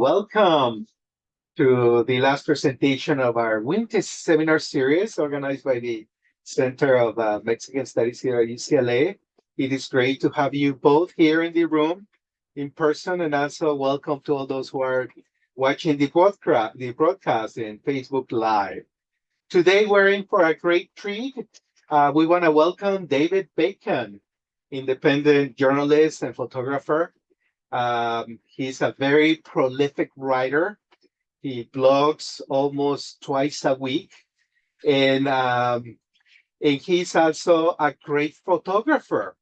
Welcome to the last presentation of our winter seminar series organized by the Center of Mexican Studies here at UCLA. It is great to have you both here in the room in person, and also welcome to all those who are watching the broadcast in Facebook Live. Today we're in for a great treat. We want to welcome David Bacon, independent journalist and photographer. He's a very prolific writer. He blogs almost twice a week, and he's also a great photographer.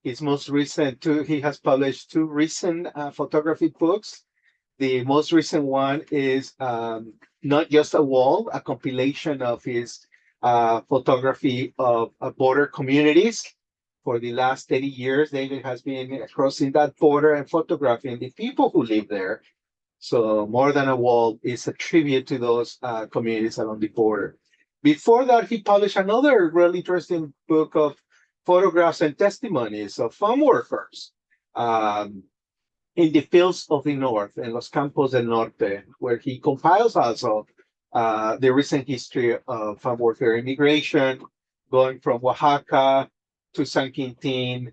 His most recent he has published two recent photography books. The most recent one is Not Just a Wall, a compilation of his photography of border communities. For the last 30 years, David has been crossing that border and photographing the people who live there. So More Than a Wall is a tribute to those communities along the border. Before that, he published another really interesting book of photographs and testimonies of farm workers in the fields of the North, in Los Campos del Norte, where he compiles also the recent history of farm worker immigration, going from Oaxaca to San Quintin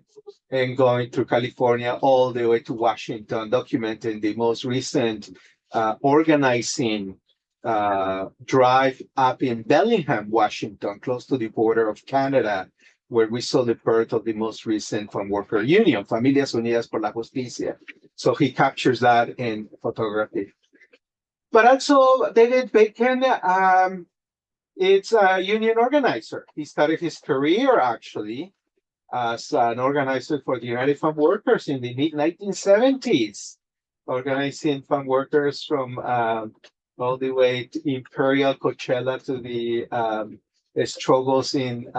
and going through California all the way to Washington, documenting the most recent organizing drive up in Bellingham, Washington, close to the border of Canada, where we saw the birth of the most recent farm worker union, Familias Unidas por la Justicia. So he captures that in photography. But also, David Bacon, it's a union organizer. He started his career actually as an organizer for the United Farm Workers in the mid-1970s, organizing farm workers from all the way to Imperial Coachella to the struggles in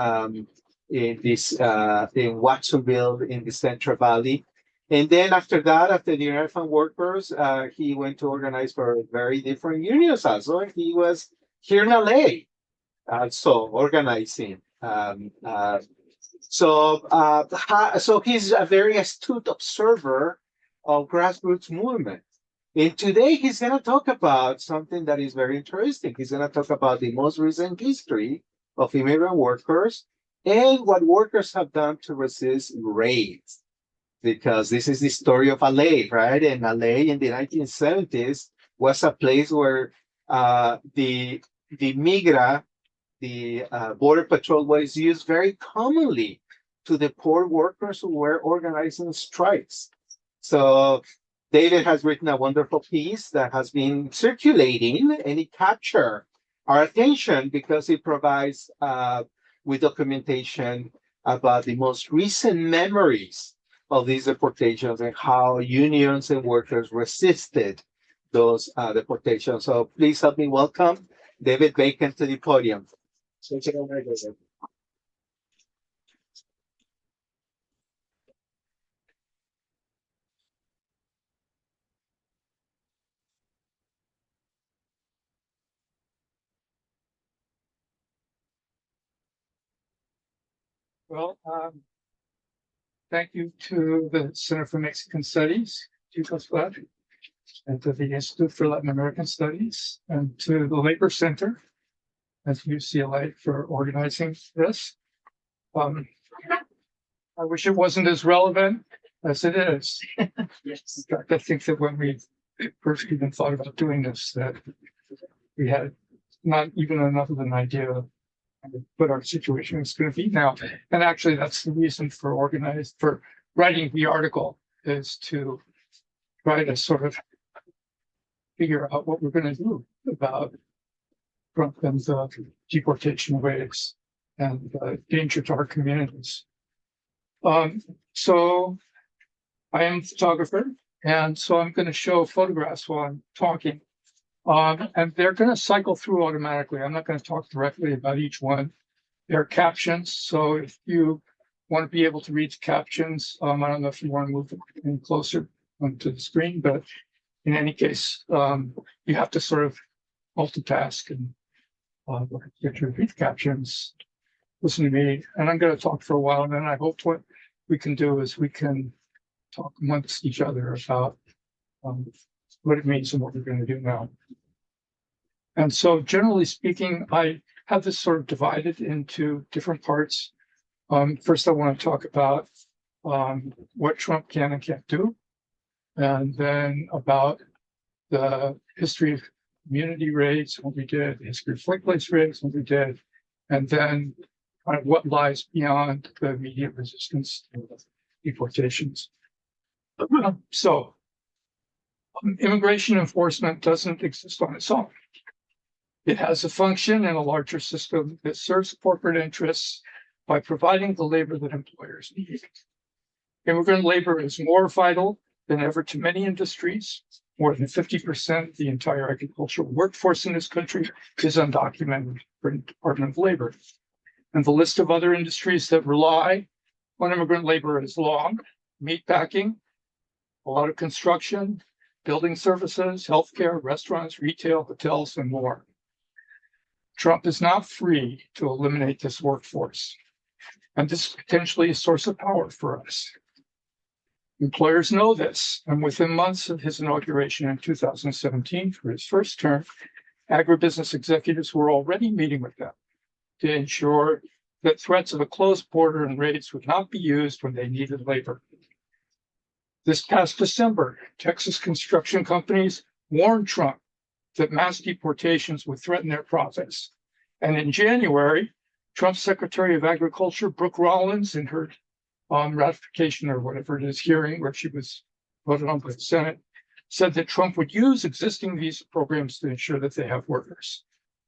Watsonville in the Central Valley. And then after that, after the United Farm Workers, he went to organize for very different unions also. He was here in LA, also organizing. So he's a very astute observer of grassroots movement. And today he's going to talk about something that is very interesting. He's going to talk about the most recent history of immigrant workers and what workers have done to resist raids. Because this is the story of LA, right? And LA in the 1970s was a place where the migra, the border patrol, was used very commonly to deport workers who were organizing strikes. So David has written a wonderful piece that has been circulating, and it captured our attention because it provides with documentation about the most recent memories of these deportations and how unions and workers resisted those deportations. So please help me welcome David Bacon to the podium. Well, thank you to the Center for Mexican Studies, and to the Institute for Latin American Studies, and to the Labor Center at UCLA for organizing this. I wish it wasn't as relevant as it is. Yes. In fact, I think that when we first even thought about doing this, that we had not even enough of an idea of what our situation is going to be now. And actually, that's the reason for writing the article, is to try to sort of figure out what we're going to do about Trump and the deportation waves and danger to our communities. So I am a photographer, and so I'm going to show photographs while I'm talking. And they're going to cycle through automatically. I'm not going to talk directly about each one. There are captions, so if you want to be able to read the captions, I don't know if you want to move in closer onto the screen, but in any case, you have to sort of multitask and get to read the captions, listen to me, and I'm going to talk for a while, and then I hope what we can do is we can talk amongst each other about what it means and what we're going to do now. And so generally speaking, I have this sort of divided into different parts. First, I want to talk about what Trump can and can't do, and then about the history of community raids, what we did, the history of workplace raids, what we did, and then kind of what lies beyond the immediate resistance to deportations. So, immigration enforcement doesn't exist on its own. It has a function in a larger system that serves corporate interests by providing the labor that employers need. Immigrant labor is more vital than ever to many industries. More than 50% of the entire agricultural workforce in this country is undocumented for the Department of Labor. And the list of other industries that rely on immigrant labor is long: meatpacking, a lot of construction, building services, healthcare, restaurants, retail, hotels, and more. Trump is not free to eliminate this workforce, and this is potentially a source of power for us. Employers know this, and within months of his inauguration in 2017 for his first term, agribusiness executives were already meeting with them to ensure that threats of a closed border and raids would not be used when they needed labor. This past December, Texas construction companies warned Trump that mass deportations would threaten their profits. And in January, Trump's Secretary of Agriculture, Brooke Rollins, in her ratification or whatever it is hearing where she was voted on by the Senate, said that Trump would use existing visa programs to ensure that they have workers.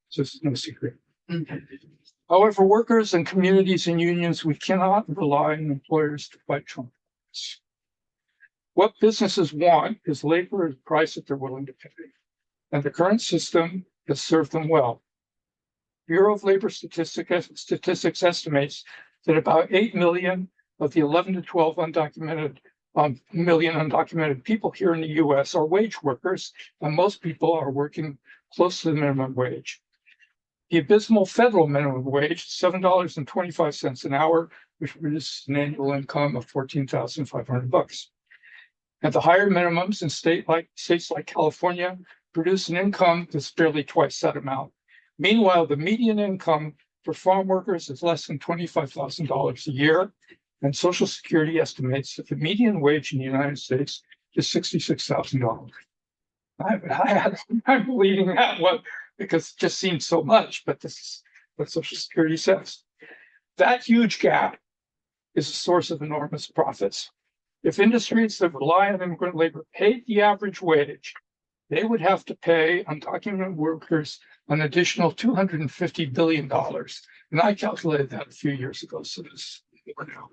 So it's no secret. However, workers and communities and unions, we cannot rely on employers to fight Trump. What businesses want is labor at a price that they're willing to pay. And the current system has served them well. Bureau of Labor Statistics estimates that about 8 million of the 11 to 12 million undocumented people here in the US are wage workers, and most people are working close to the minimum wage. The abysmal federal minimum wage is $7.25 an hour, which produces an annual income of $14,500. And the higher minimums in states like California produce an income that's barely twice that amount. Meanwhile, the median income for farm workers is less than $25,000 a year, and Social Security estimates that the median wage in the United States is $66,000. I'm believing that one because it just seems so much, but this is what Social Security says. That huge gap is a source of enormous profits. If industries that rely on immigrant labor paid the average wage, they would have to pay undocumented workers an additional $250 billion. And I calculated that a few years ago, so this is more now.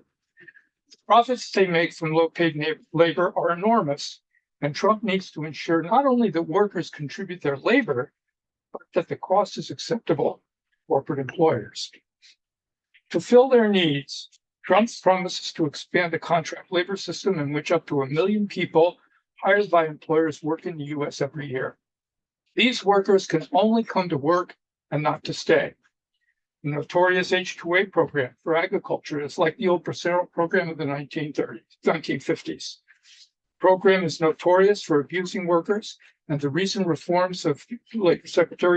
The profits they make from low-paid labor are enormous, and Trump needs to ensure not only that workers contribute their labor, but that the cost is acceptable to corporate employers. To fill their needs, Trump promises to expand the contract labor system in which up to 1 million people hired by employers work in the US every year. These workers can only come to work and not to stay. The notorious H-2A program for agriculture is like the old Bracero program of the 1950s. The program is notorious for abusing workers, and the recent reforms of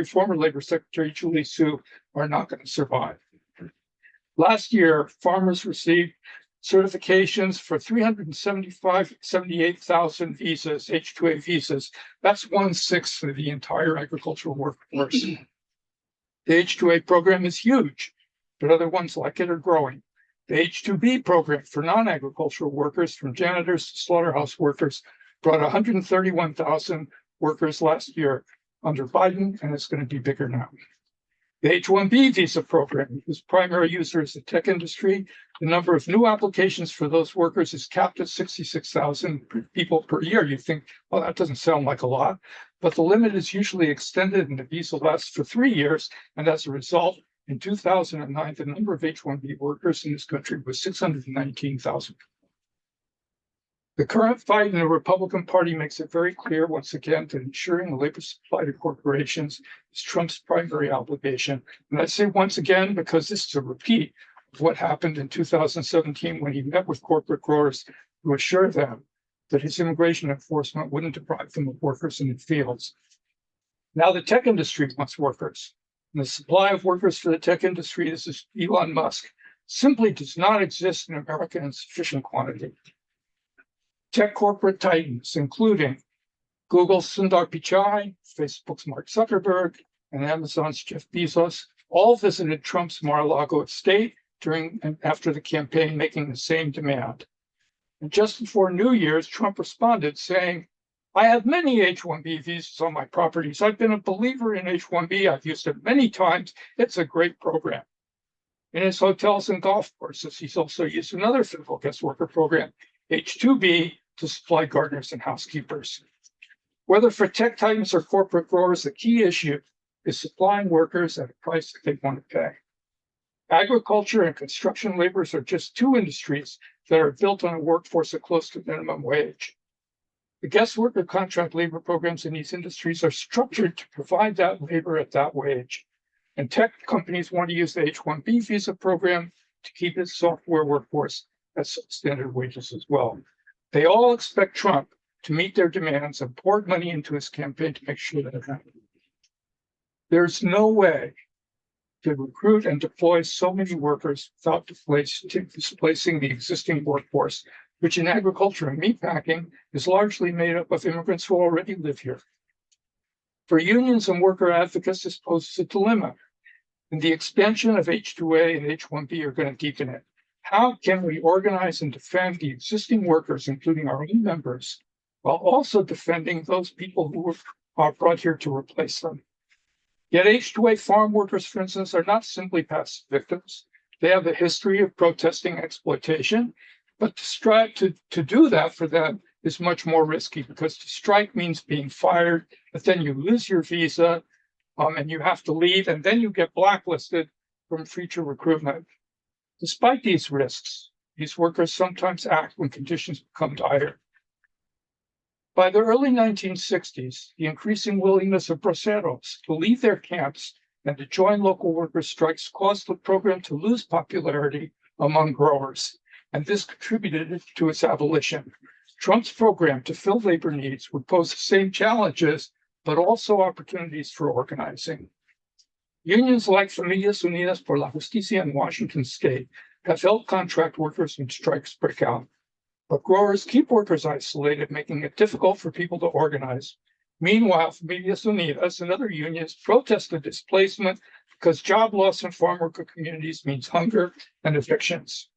former Labor Secretary Julie Su are not going to survive. Last year, farmers received certifications for 78,000 visas, H-2A visas. That's 1/6 of the entire agricultural workforce. The H-2A program is huge, but other ones like it are growing. The H-2B program for non-agricultural workers, from janitors to slaughterhouse workers, brought 131,000 workers last year under Biden, and it's going to be bigger now. The H-1B visa program, whose primary user is the tech industry, the number of new applications for those workers is capped at 66,000 people per year. You think, well, that doesn't sound like a lot, but the limit is usually extended and the visa lasts for 3 years. And as a result, in 2009, the number of H-1B workers in this country was 619,000. The current fight in the Republican Party makes it very clear, once again, that ensuring the labor supply to corporations is Trump's primary obligation. And I say once again because this is a repeat of what happened in 2017 when he met with corporate growers to assure them that his immigration enforcement wouldn't deprive them of workers in the fields. Now the tech industry wants workers. And the supply of workers for the tech industry, this is Elon Musk, simply does not exist in America in sufficient quantity. Tech corporate titans, including Google's Sundar Pichai, Facebook's Mark Zuckerberg, and Amazon's Jeff Bezos, all visited Trump's Mar-a-Lago estate during and after the campaign, making the same demand. And just before New Year's, Trump responded saying, I have many H-1B visas on my properties. I've been a believer in H-1B. I've used it many times. It's a great program. In his hotels and golf courses, he's also used another federal guest worker program, H-2B, to supply gardeners and housekeepers. Whether for tech titans or corporate growers, the key issue is supplying workers at a price that they want to pay. Agriculture and construction laborers are just two industries that are built on a workforce at close to minimum wage. The guest worker contract labor programs in these industries are structured to provide that labor at that wage. And tech companies want to use the H-1B visa program to keep its software workforce at substandard wages as well. They all expect Trump to meet their demands and poured money into his campaign to make sure that it happens. There's no way to recruit and deploy so many workers without displacing the existing workforce, which in agriculture and meatpacking is largely made up of immigrants who already live here. For unions and worker advocates, this poses a dilemma, and the expansion of H-2A and H-1B are going to deepen it. How can we organize and defend the existing workers, including our own members, while also defending those people who are brought here to replace them? Yet H-2A farm workers, for instance, are not simply passive victims. They have a history of protesting exploitation, but to strive to do that for them is much more risky, because to strike means being fired, but then you lose your visa and you have to leave, and then you get blacklisted from future recruitment. Despite these risks, these workers sometimes act when conditions become dire. By the early 1960s, the increasing willingness of braceros to leave their camps and to join local workers' strikes caused the program to lose popularity among growers, and this contributed to its abolition. Trump's program to fill labor needs would pose the same challenges, but also opportunities for organizing. Unions like Familias Unidas por la Justicia in Washington state have helped contract workers when strikes break out. But growers keep workers isolated, making it difficult for people to organize. Meanwhile, Familias Unidas and other unions protest the displacement because job loss in farm worker communities means hunger and evictions.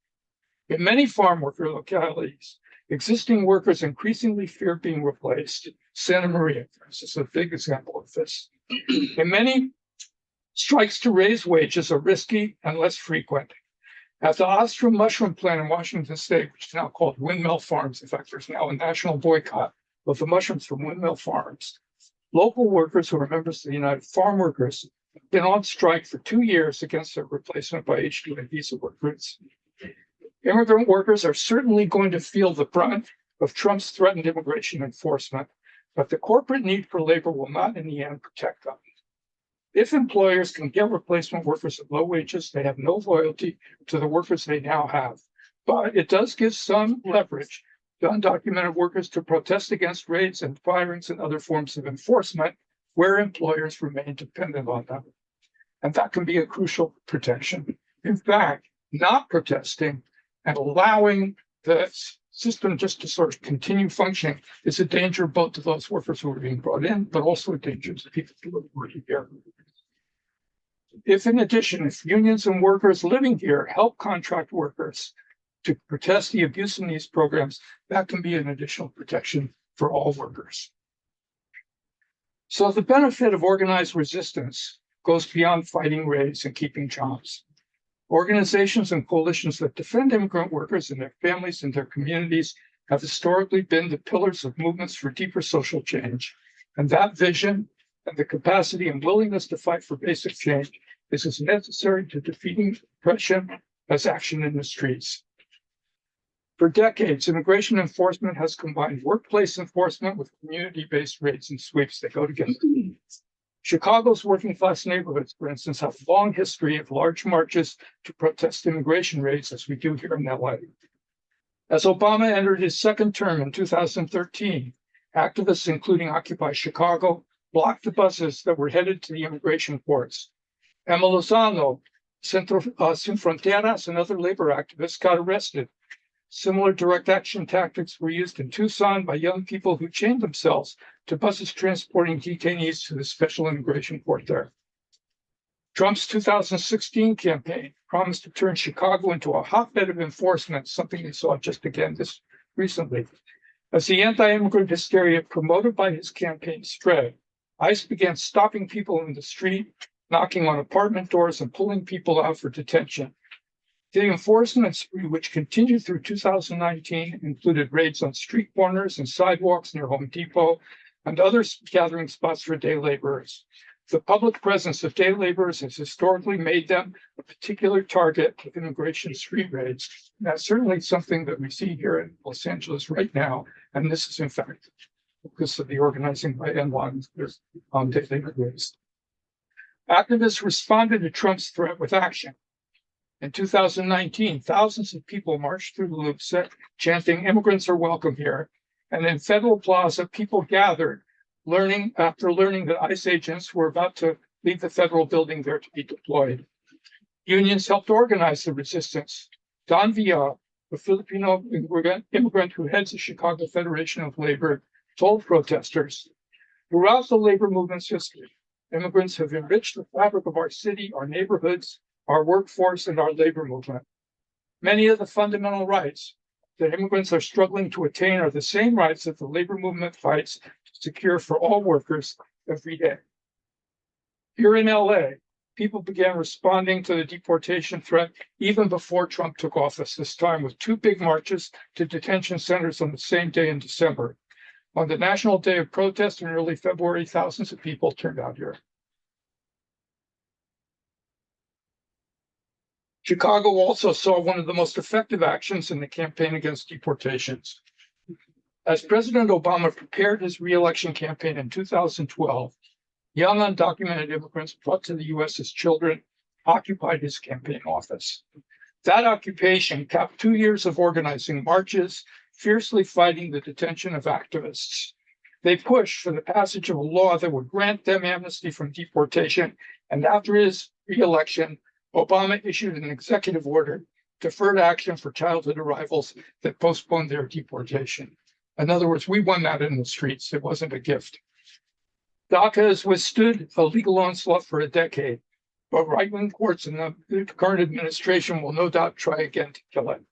In many farm worker localities, existing workers increasingly fear being replaced. Santa Maria, for instance, is a big example of this. In many, strikes to raise wages are risky and less frequent. At the Ostrom mushroom plant in Washington state, which is now called Windmill Farms, in fact, there's now a national boycott of the mushrooms from Windmill Farms. Local workers who are members of the United Farm Workers have been on strike for 2 years against their replacement by H-2A visa recruits. Immigrant workers are certainly going to feel the brunt of Trump's threatened immigration enforcement, but the corporate need for labor will not in the end protect them. If employers can get replacement workers at low wages, they have no loyalty to the workers they now have. But it does give some leverage to undocumented workers to protest against raids and firings and other forms of enforcement where employers remain dependent on them. And that can be a crucial protection. In fact, not protesting and allowing the system just to sort of continue functioning is a danger both to those workers who are being brought in, but also a danger to people who are working here. If in addition, if unions and workers living here help contract workers to protest the abuse in these programs, that can be an additional protection for all workers. So the benefit of organized resistance goes beyond fighting raids and keeping jobs. Organizations and coalitions that defend immigrant workers and their families and their communities have historically been the pillars of movements for deeper social change. And that vision and the capacity and willingness to fight for basic change is as necessary to defeating oppression as action in the streets. For decades, immigration enforcement has combined workplace enforcement with community-based raids and sweeps that go together. Chicago's working class neighborhoods, for instance, have a long history of large marches to protest immigration raids, as we do here in LA. As Obama entered his second term in 2013, activists, including Occupy Chicago, blocked the buses that were headed to the immigration courts. Emma Lozano, Sin Fronteras, and other labor activists got arrested. Similar direct action tactics were used in Tucson by young people who chained themselves to buses transporting detainees to the special immigration court there. Trump's 2016 campaign promised to turn Chicago into a hotbed of enforcement, something we saw just again this recently. As the anti-immigrant hysteria promoted by his campaign spread, ICE began stopping people in the street, knocking on apartment doors, and pulling people out for detention. The enforcement spree, which continued through 2019, included raids on street corners and sidewalks near Home Depot and other gathering spots for day laborers. The public presence of day laborers has historically made them a particular target of immigration street raids. And that's certainly something that we see here in Los Angeles right now. And this is, in fact, the focus of the organizing by NY on day labor raids. Activists responded to Trump's threat with action. In 2019, thousands of people marched through the Loop chanting, "Immigrants are welcome here." And in Federal Plaza, people gathered, after learning that ICE agents were about to leave the federal building there to be deployed. Unions helped organize the resistance. Don Villa, a Filipino immigrant who heads the Chicago Federation of Labor, told protesters, "Throughout the labor movement's history, immigrants have enriched the fabric of our city, our neighborhoods, our workforce, and our labor movement. Many of the fundamental rights that immigrants are struggling to attain are the same rights that the labor movement fights to secure for all workers every day." Here in LA, people began responding to the deportation threat even before Trump took office, this time with 2 big marches to detention centers on the same day in December. On the National Day of Protest in early February, thousands of people turned out here. Chicago also saw one of the most effective actions in the campaign against deportations. As President Obama prepared his re-election campaign in 2012, young undocumented immigrants brought to the U.S. as children occupied his campaign office. That occupation capped 2 years of organizing marches, fiercely fighting the detention of activists. They pushed for the passage of a law that would grant them amnesty from deportation, and after his re-election, Obama issued an executive order, deferred action for childhood arrivals, that postponed their deportation. In other words, we won that in the streets. It wasn't a gift. DACA has withstood a legal onslaught for a decade, but right-wing courts and the current administration will no doubt try again to kill it.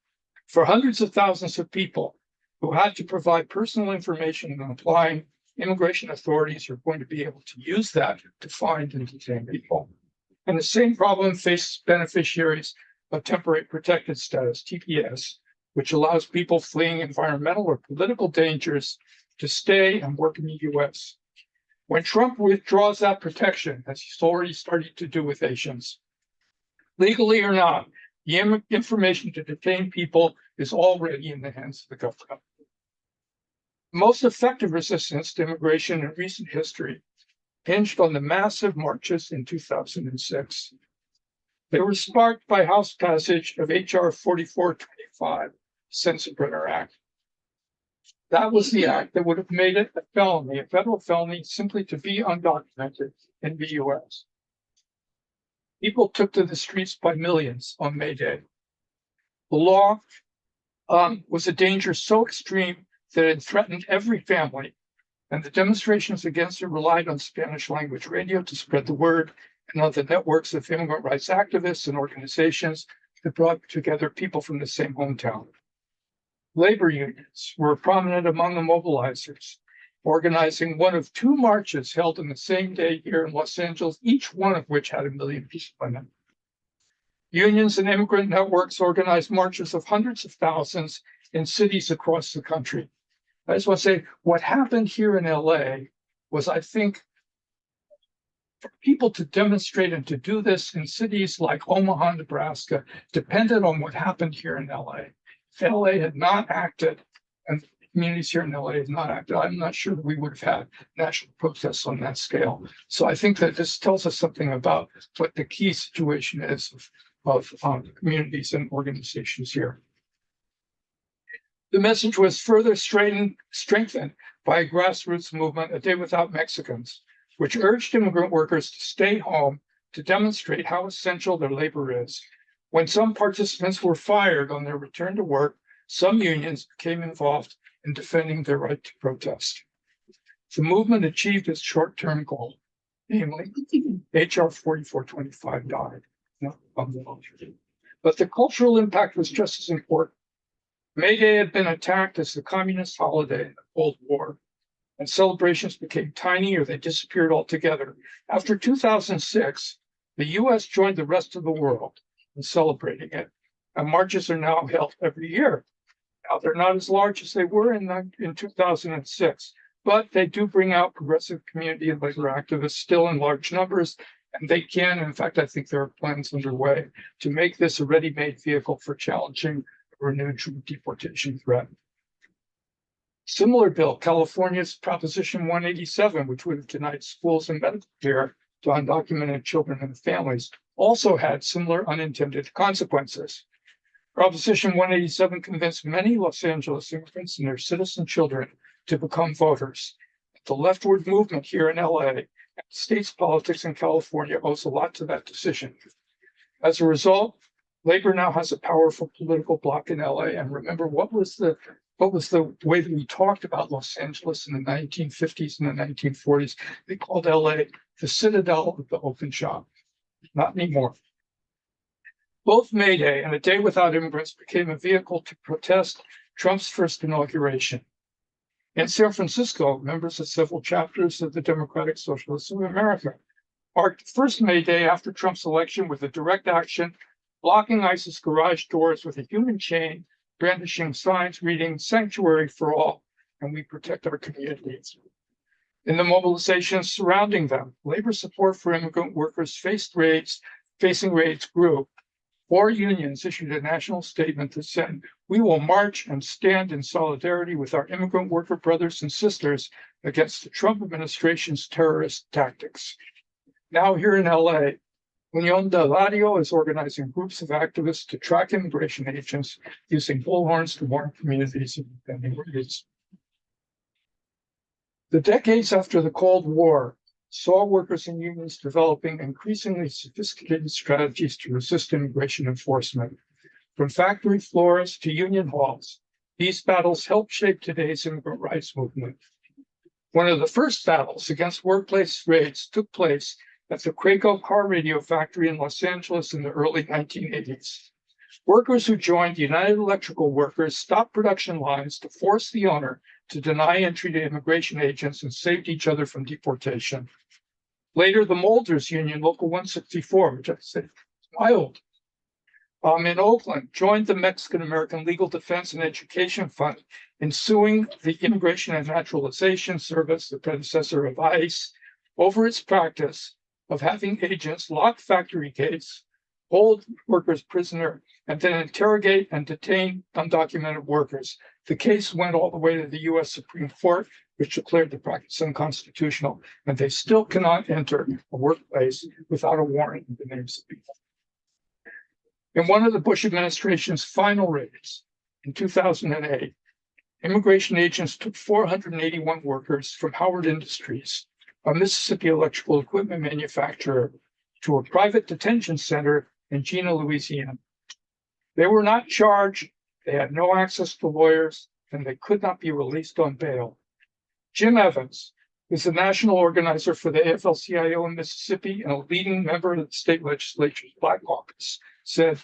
For hundreds of thousands of people who had to provide personal information in applying, immigration authorities are going to be able to use that to find and detain people. And the same problem faces beneficiaries of temporary protected status, TPS, which allows people fleeing environmental or political dangers to stay and work in the U.S. When Trump withdraws that protection, as he's already started to do with Asians, legally or not, the information to detain people is already in the hands of the government. The most effective resistance to immigration in recent history hinged on the massive marches in 2006. They were sparked by House passage of H.R. 4425, Sensenbrenner Act. That was the act that would have made it a felony, a federal felony, simply to be undocumented in the U.S. People took to the streets by millions on May Day. The law was a danger so extreme that it threatened every family, and the demonstrations against it relied on Spanish language radio to spread the word and on the networks of immigrant rights activists and organizations that brought together people from the same hometown. Labor unions were prominent among the mobilizers, organizing one of 2 marches held on the same day here in Los Angeles, each one of which had 1 million people in it. Unions and immigrant networks organized marches of hundreds of thousands in cities across the country. I just want to say what happened here in LA was, I think, for people to demonstrate and to do this in cities like Omaha, Nebraska, depended on what happened here in LA. If LA had not acted, and communities here in LA had not acted, I'm not sure that we would have had national protests on that scale. So I think that this tells us something about what the key situation is of communities and organizations here. The message was further strengthened by a grassroots movement, A Day Without Mexicans, which urged immigrant workers to stay home to demonstrate how essential their labor is. When some participants were fired on their return to work, some unions became involved in defending their right to protest. The movement achieved its short-term goal, namely, HR 4425 died. But the cultural impact was just as important. May Day had been attacked as the communist holiday in the Cold War, and celebrations became tiny or they disappeared altogether. After 2006, the US joined the rest of the world in celebrating it, and marches are now held every year. Now, they're not as large as they were in 2006, but they do bring out progressive community and labor activists still in large numbers, and they can, in fact, I think there are plans underway to make this a ready-made vehicle for challenging a renewed deportation threat. Similar bill, California's Proposition 187, which would have denied schools and medical care to undocumented children and families, also had similar unintended consequences. Proposition 187 convinced many Los Angeles immigrants and their citizen children to become voters. The leftward movement here in LA and state's politics in California owes a lot to that decision. As a result, labor now has a powerful political bloc in LA. And remember, what was the way that we talked about Los Angeles in the 1950s and the 1940s? They called LA the citadel of the open shop. Not anymore. Both May Day and A Day Without Immigrants became a vehicle to protest Trump's first inauguration. In San Francisco, members of several chapters of the Democratic Socialists of America marked first May Day after Trump's election with a direct action, blocking ISIS garage doors with a human chain, brandishing signs reading "Sanctuary for All," and we protect our communities. In the mobilizations surrounding them, labor support for immigrant workers facing raids grew. 4 unions issued a national statement that said, "We will march and stand in solidarity with our immigrant worker brothers and sisters against the Trump administration's terrorist tactics." Now here in LA, Unión del Radio is organizing groups of activists to track immigration agents using bullhorns to warn communities of impending raids. The decades after the Cold War saw workers and unions developing increasingly sophisticated strategies to resist immigration enforcement. From factory floors to union halls, these battles helped shape today's immigrant rights movement. One of the first battles against workplace raids took place at the Craco car radio factory in Los Angeles in the early 1980s. Workers who joined the United Electrical Workers stopped production lines to force the owner to deny entry to immigration agents and saved each other from deportation. Later, the Molders Union, Local 164, which I say is my old, in Oakland, joined the Mexican-American Legal Defense and Education Fund in suing the Immigration and Naturalization Service, the predecessor of ICE, over its practice of having agents lock factory gates, hold workers prisoner, and then interrogate and detain undocumented workers. The case went all the way to the US Supreme Court, which declared the practice unconstitutional, and they still cannot enter a workplace without a warrant in the names of people. In one of the Bush administration's final raids in 2008, immigration agents took 481 workers from Howard Industries, a Mississippi electrical equipment manufacturer, to a private detention center in Jena, Louisiana. They were not charged, they had no access to lawyers, and they could not be released on bail. Jim Evans, who's the national organizer for the AFL-CIO in Mississippi and a leading member of the state legislature's Black Caucus, said,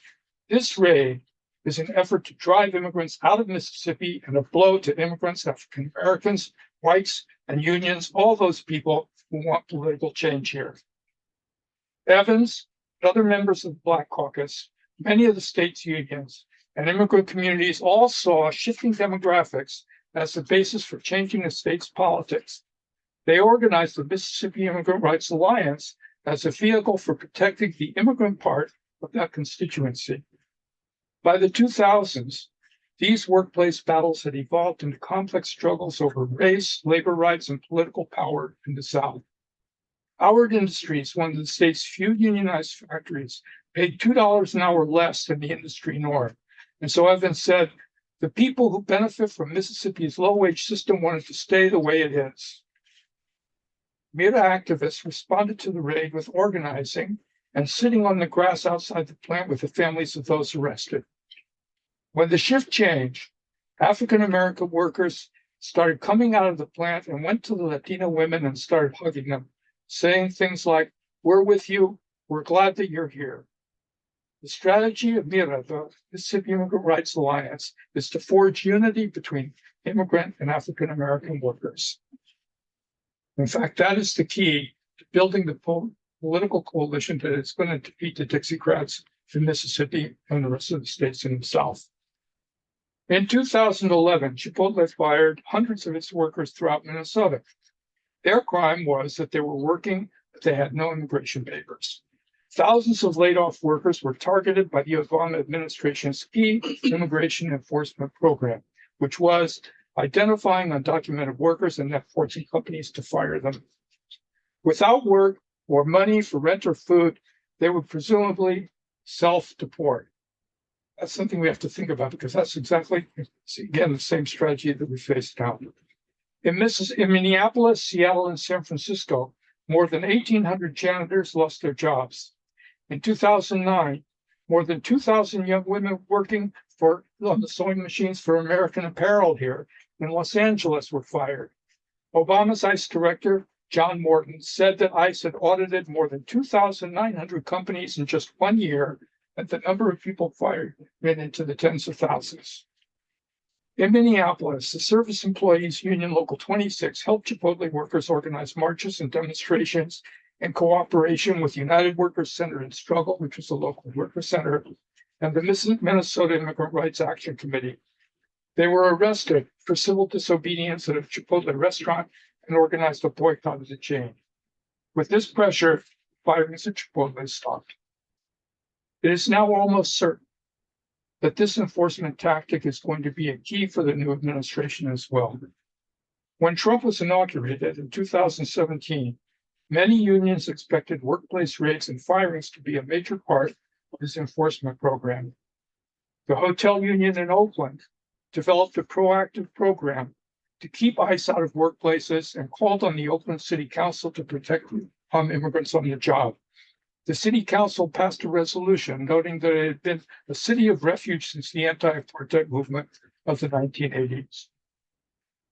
"This raid is an effort to drive immigrants out of Mississippi and a blow to immigrants, African Americans, whites, and unions, all those people who want political change here." Evans and other members of the Black Caucus, many of the state's unions, and immigrant communities all saw shifting demographics as the basis for changing the state's politics. They organized the Mississippi Immigrant Rights Alliance as a vehicle for protecting the immigrant part of that constituency. By the 2000s, these workplace battles had evolved into complex struggles over race, labor rights, and political power in the South. Howard Industries, one of the state's few unionized factories, paid $2 an hour less than the industry norm. And so Evans said, The people who benefit from Mississippi's low-wage system wanted to stay the way it is. MIRA activists responded to the raid with organizing and sitting on the grass outside the plant with the families of those arrested. When the shift changed, African-American workers started coming out of the plant and went to the Latina women and started hugging them, saying things like, "We're with you. We're glad that you're here." The strategy of MIRA, the Mississippi Immigrant Rights Alliance, is to forge unity between immigrant and African-American workers. In fact, that is the key to building the political coalition that is going to defeat the Dixiecrats in Mississippi and the rest of the states in the South. In 2011, Chipotle fired hundreds of its workers throughout Minnesota. Their crime was that they were working, but they had no immigration papers. Thousands of laid-off workers were targeted by the Obama administration's key immigration enforcement program, which was identifying undocumented workers and then forcing companies to fire them. Without work or money for rent or food, they would presumably self-deport. That's something we have to think about because that's exactly, again, the same strategy that we face now. In Minneapolis, Seattle, and San Francisco, more than 1,800 janitors lost their jobs. In 2009, more than 2,000 young women working on the sewing machines for American Apparel here in Los Angeles were fired. Obama's ICE director, John Morton, said that ICE had audited more than 2,900 companies in just 1 year, and the number of people fired went into the tens of thousands. In Minneapolis, the Service Employees Union Local 26 helped Chipotle workers organize marches and demonstrations in cooperation with United Workers Center and Struggle, which was a local worker center, and the Minnesota Immigrant Rights Action Committee. They were arrested for civil disobedience at a Chipotle restaurant and organized a boycott of the chain. With this pressure, firings at Chipotle stopped. It is now almost certain that this enforcement tactic is going to be a key for the new administration as well. When Trump was inaugurated in 2017, many unions expected workplace raids and firings to be a major part of his enforcement program. The hotel union in Oakland developed a proactive program to keep ICE out of workplaces and called on the Oakland City Council to protect immigrants on the job. The city council passed a resolution noting that it had been a city of refuge since the anti-apartheid movement of the 1980s.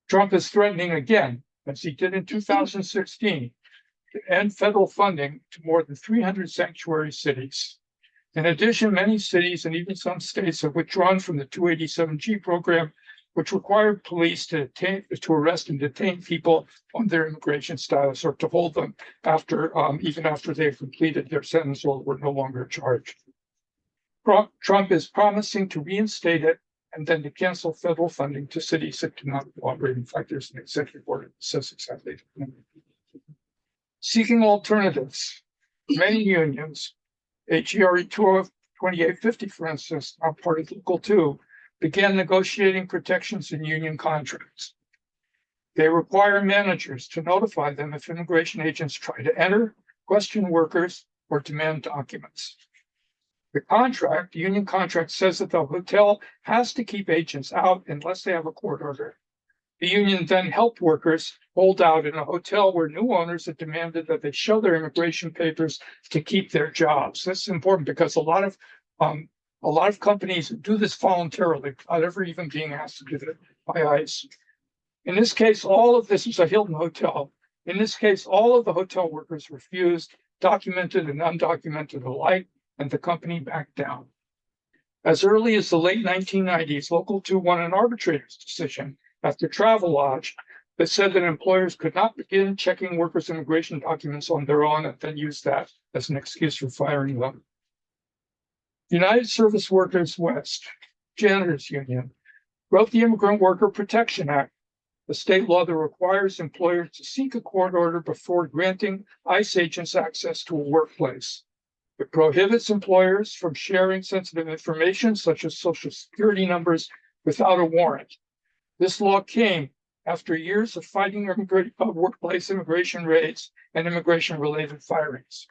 Trump is threatening again, as he did in 2016, to end federal funding to more than 300 sanctuary cities. In addition, many cities and even some states have withdrawn from the 287G program, which required police to arrest and detain people on their immigration status or to hold them even after they've completed their sentence or were no longer charged. Trump is promising to reinstate it and then to cancel federal funding to cities that do not cooperate. In fact, there's an executive order that says exactly that. Seeking alternatives, many unions, HERE 2850, for instance, now part of Local 2, began negotiating protections in union contracts. They require managers to notify them if immigration agents try to enter, question workers, or demand documents. The union contract says that the hotel has to keep agents out unless they have a court order. The union then helped workers hold out in a hotel where new owners had demanded that they show their immigration papers to keep their jobs. That's important because a lot of companies do this voluntarily without ever even being asked to do it by ICE. In this case, all of this was a Hilton hotel. In this case, all of the hotel workers refused, documented and undocumented alike, and the company backed down. As early as the late 1990s, Local 2 won an arbitrator's decision after Travelodge that said that employers could not begin checking workers' immigration documents on their own and then use that as an excuse for firing them. United Service Workers West, Janitors Union, wrote the Immigrant Worker Protection Act, a state law that requires employers to seek a court order before granting ICE agents access to a workplace. It prohibits employers from sharing sensitive information, such as Social Security numbers, without a warrant. This law came after years of fighting workplace immigration raids and immigration-related firings.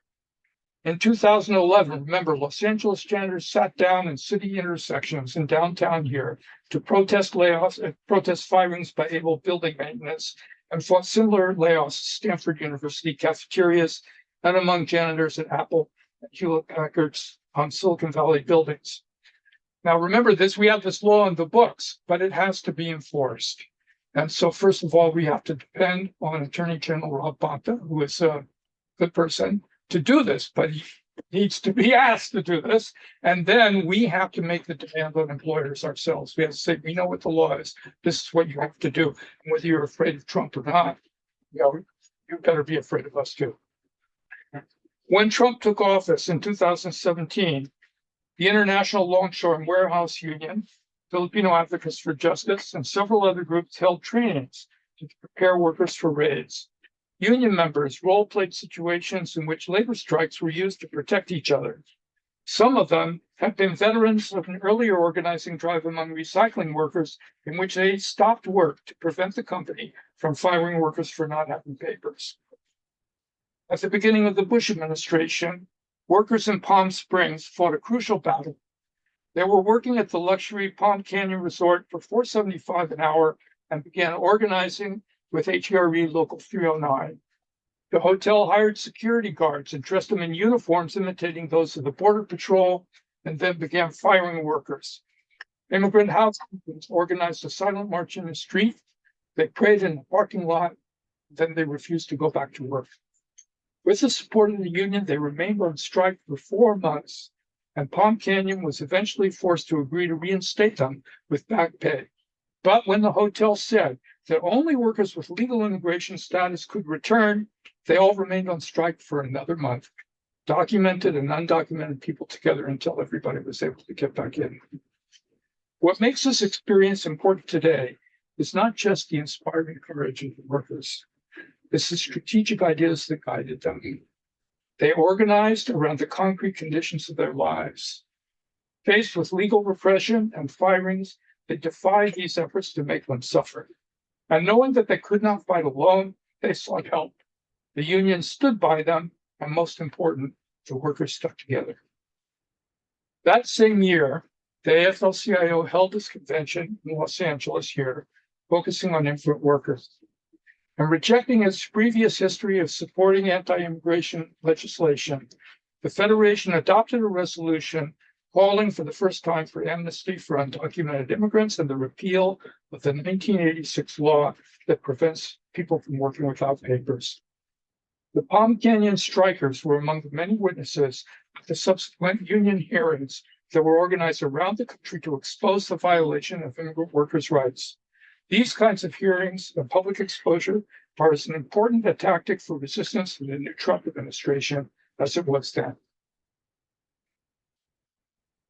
In 2011, remember, Los Angeles janitors sat down in city intersections in downtown here to protest layoffs and protest firings by able building maintenance and fought similar layoffs at Stanford University cafeterias and among janitors at Apple and Hewlett Packard's Silicon Valley buildings. Now, remember this, we have this law in the books, but it has to be enforced. And so, first of all, we have to depend on Attorney General Rob Bonta, who is a good person, to do this, but he needs to be asked to do this. And then we have to make the demand on employers ourselves. We have to say, we know what the law is. This is what you have to do. And whether you're afraid of Trump or not, you better be afraid of us too. When Trump took office in 2017, the International Longshore and Warehouse Union, Filipino Advocates for Justice, and several other groups held trainings to prepare workers for raids. Union members role-played situations in which labor strikes were used to protect each other. Some of them have been veterans of an earlier organizing drive among recycling workers in which they stopped work to prevent the company from firing workers for not having papers. At the beginning of the Bush administration, workers in Palm Springs fought a crucial battle. They were working at the luxury Palm Canyon Resort for $4.75 an hour and began organizing with HERE Local 309. The hotel hired security guards and dressed them in uniforms imitating those of the Border Patrol, and then began firing workers. Immigrant housing organized a silent march in the street. They prayed in the parking lot, then they refused to go back to work. With the support of the union, they remained on strike for 4 months, and Palm Canyon was eventually forced to agree to reinstate them with back pay. But when the hotel said that only workers with legal immigration status could return, they all remained on strike for another month, documented and undocumented people together until everybody was able to get back in. What makes this experience important today is not just the inspiring courage of the workers. It's the strategic ideas that guided them. They organized around the concrete conditions of their lives. Faced with legal repression and firings, they defied these efforts to make them suffer. And knowing that they could not fight alone, they sought help. The union stood by them, and most important, the workers stuck together. That same year, the AFL-CIO held its convention in Los Angeles here, focusing on immigrant workers. And rejecting its previous history of supporting anti-immigration legislation, the Federation adopted a resolution calling for the first time for amnesty for undocumented immigrants and the repeal of the 1986 law that prevents people from working without papers. The Palm Canyon strikers were among the many witnesses at the subsequent union hearings that were organized around the country to expose the violation of immigrant workers' rights. These kinds of hearings and public exposure are as an important a tactic for resistance to the new Trump administration as it was then.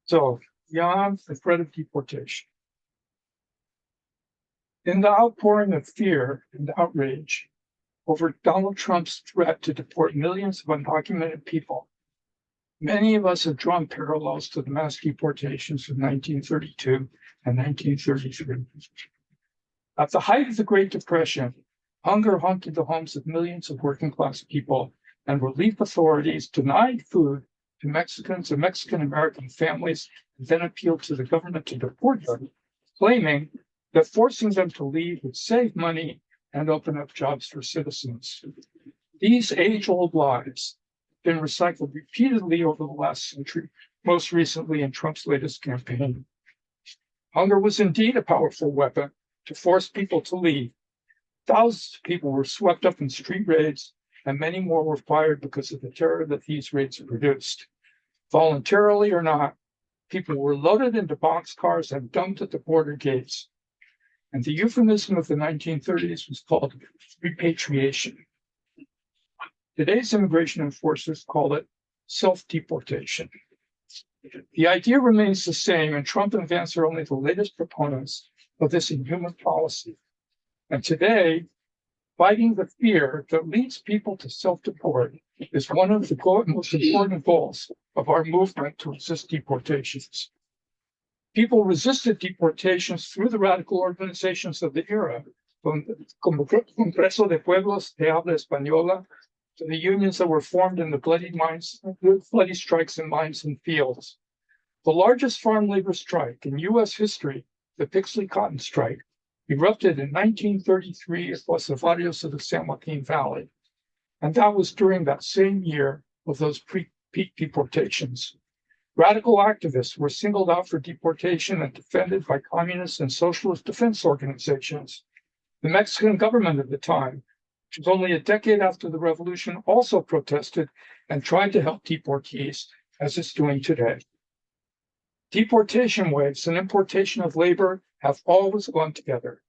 So, beyond the threat of deportation, in the outpouring of fear and outrage over Donald Trump's threat to deport millions of undocumented people, many of us have drawn parallels to the mass deportations of 1932 and 1933. At the height of the Great Depression, hunger haunted the homes of millions of working-class people, and relief authorities denied food to Mexicans and Mexican-American families, and then appealed to the government to deport them, claiming that forcing them to leave would save money and open up jobs for citizens. These age-old lies have been recycled repeatedly over the last century, most recently in Trump's latest campaign. Hunger was indeed a powerful weapon to force people to leave. Thousands of people were swept up in street raids, and many more were fired because of the terror that these raids produced. Voluntarily or not, people were loaded into boxcars and dumped at the border gates. And the euphemism of the 1930s was called repatriation. Today's immigration enforcers call it self-deportation. The idea remains the same, and Trump and Vance are only the latest proponents of this inhuman policy. And today, fighting the fear that leads people to self-deport is one of the most important goals of our movement to resist deportations. People resisted deportations through the radical organizations of the era, como Congreso de Pueblos de Habla Española, to the unions that were formed in the bloody strikes in mines and fields. The largest farm labor strike in U.S. history, the Pixley Cotton Strike, erupted in 1933 at Los Barrios of the San Joaquin Valley. And that was during that same year of those peak deportations. Radical activists were singled out for deportation and defended by communist and socialist defense organizations. The Mexican government at the time, which was only a decade after the revolution, also protested and tried to help deportees, as it's doing today. Deportation waves and importation of labor have always gone together.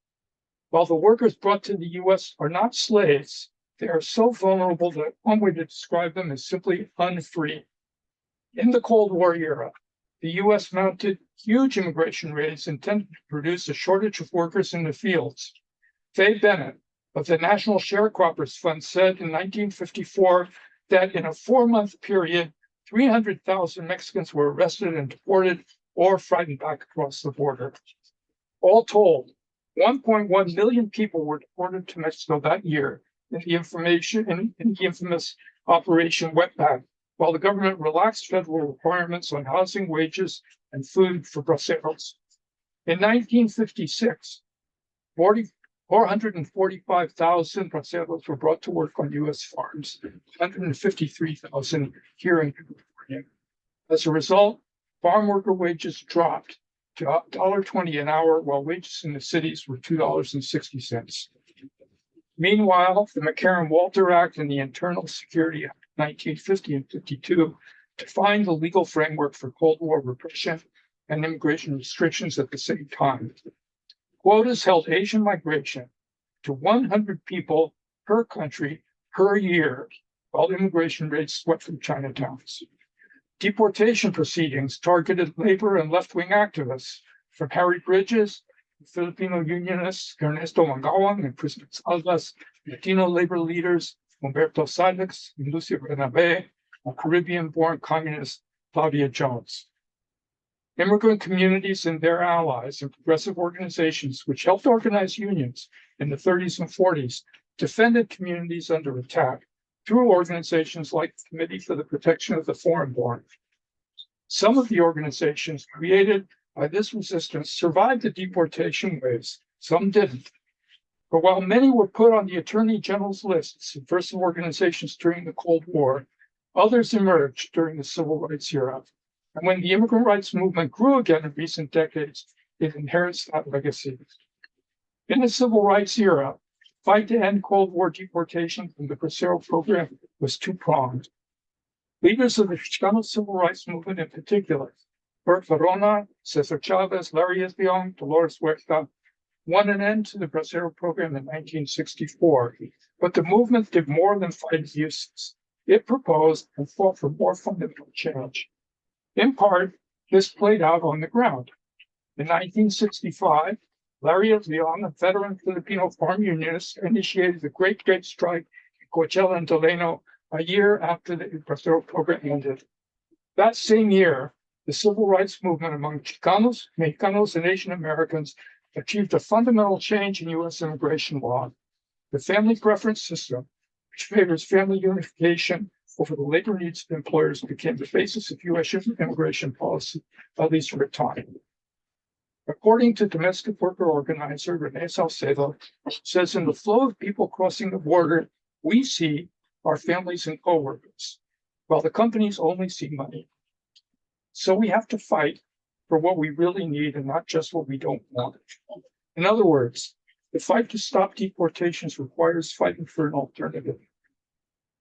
While the workers brought to the U.S. are not slaves, they are so vulnerable that one way to describe them is simply unfree. In the Cold War era, the U.S. mounted huge immigration raids intended to produce a shortage of workers in the fields. Faye Bennett of the National Sharecroppers Fund said in 1954 that in a 4-month period, 300,000 Mexicans were arrested and deported or frightened back across the border. All told, 1.1 million people were deported to Mexico that year in the infamous Operation Wetback, while the government relaxed federal requirements on housing, wages, and food for braceros. In 1956, 445,000 braceros were brought to work on U.S. farms, 153,000 here in California. As a result, farm worker wages dropped to $1.20 an hour, while wages in the cities were $2.60. Meanwhile, the McCarran-Walter Act and the Internal Security Act of 1950 and 52 defined the legal framework for Cold War repression and immigration restrictions at the same time. Quotas held Asian migration to 100 people per country per year, while immigration rates swept through Chinatowns. Deportation proceedings targeted labor and left-wing activists, from Harry Bridges, Filipino unionists Ernesto Mangawan and Priscilla Salvas, Latino labor leaders Humberto Salix and Lucia Bernabe, and Caribbean-born communist Claudia Jones. Immigrant communities and their allies and progressive organizations, which helped organize unions in the 30s and 40s, defended communities under attack through organizations like the Committee for the Protection of the Foreign-Born. Some of the organizations created by this resistance survived the deportation waves, some didn't. But while many were put on the Attorney General's list of subversive organizations during the Cold War, others emerged during the Civil Rights era. And when the immigrant rights movement grew again in recent decades, it inherits that legacy. In the Civil Rights era, the fight to end Cold War deportation from the Bracero program was two-pronged. Leaders of the Chicano Civil Rights movement in particular, Bert Varona, Cesar Chavez, Larry Esbion, Dolores Huerta, won an end to the Bracero program in 1964. But the movement did more than fight abuses. It proposed and fought for more fundamental change. In part, this played out on the ground. In 1965, Larry Esbion, a veteran Filipino farm unionist, initiated the Great Strike in Coachella and Delano a year after the Bracero program ended. That same year, the civil rights movement among Chicanos, Mexicanos, and Asian Americans achieved a fundamental change in U.S. immigration law. The family preference system, which favors family unification over the labor needs of employers, became the basis of U.S. immigration policy, at least for a time. According to domestic worker organizer Renee Salcedo, says in the flow of people crossing the border, we see our families and coworkers, while the companies only see money. So we have to fight for what we really need and not just what we don't want. In other words, the fight to stop deportations requires fighting for an alternative.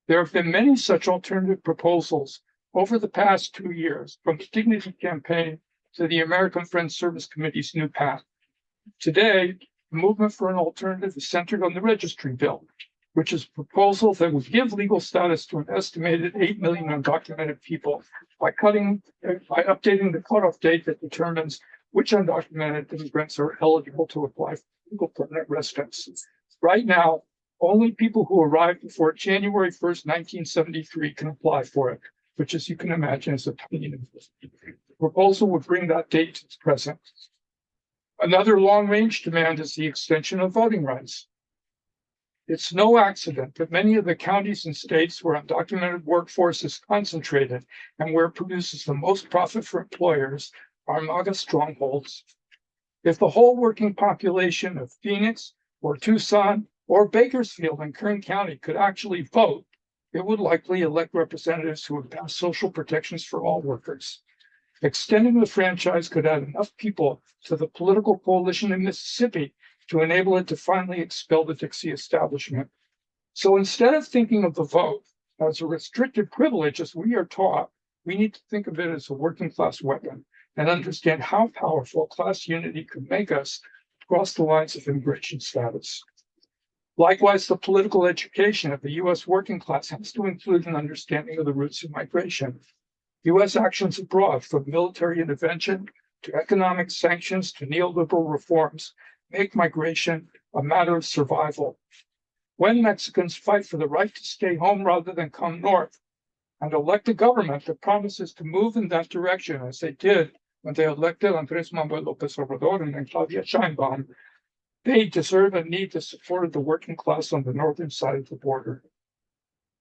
There have been many such alternative proposals over the past 2 years, from the Dignity Campaign to the American Friends Service Committee's New Path. Today, the movement for an alternative is centered on the registry bill, which is a proposal that would give legal status to an estimated 8 million undocumented people by updating the cutoff date that determines which undocumented immigrants are eligible to apply for legal permanent residence. Right now, only people who arrived before January 1st, 1973 can apply for it, which, as you can imagine, is a tiny number. The proposal would bring that date to the present. Another long-range demand is the extension of voting rights. It's no accident that many of the counties and states where undocumented workforce is concentrated and where it produces the most profit for employers are MAGA strongholds. If the whole working population of Phoenix or Tucson or Bakersfield in Kern County could actually vote, it would likely elect representatives who would pass social protections for all workers. Extending the franchise could add enough people to the political coalition in Mississippi to enable it to finally expel the Dixie establishment. So instead of thinking of the vote as a restricted privilege, as we are taught, we need to think of it as a working class weapon and understand how powerful class unity could make us cross the lines of immigration status. Likewise, the political education of the U.S. working class has to include an understanding of the roots of migration. U.S. actions abroad, from military intervention to economic sanctions to neoliberal reforms, make migration a matter of survival. When Mexicans fight for the right to stay home rather than come north and elect a government that promises to move in that direction, as they did when they elected Andrés Manuel López Obrador and Claudia Sheinbaum, they deserve and need the support of the working class on the northern side of the border.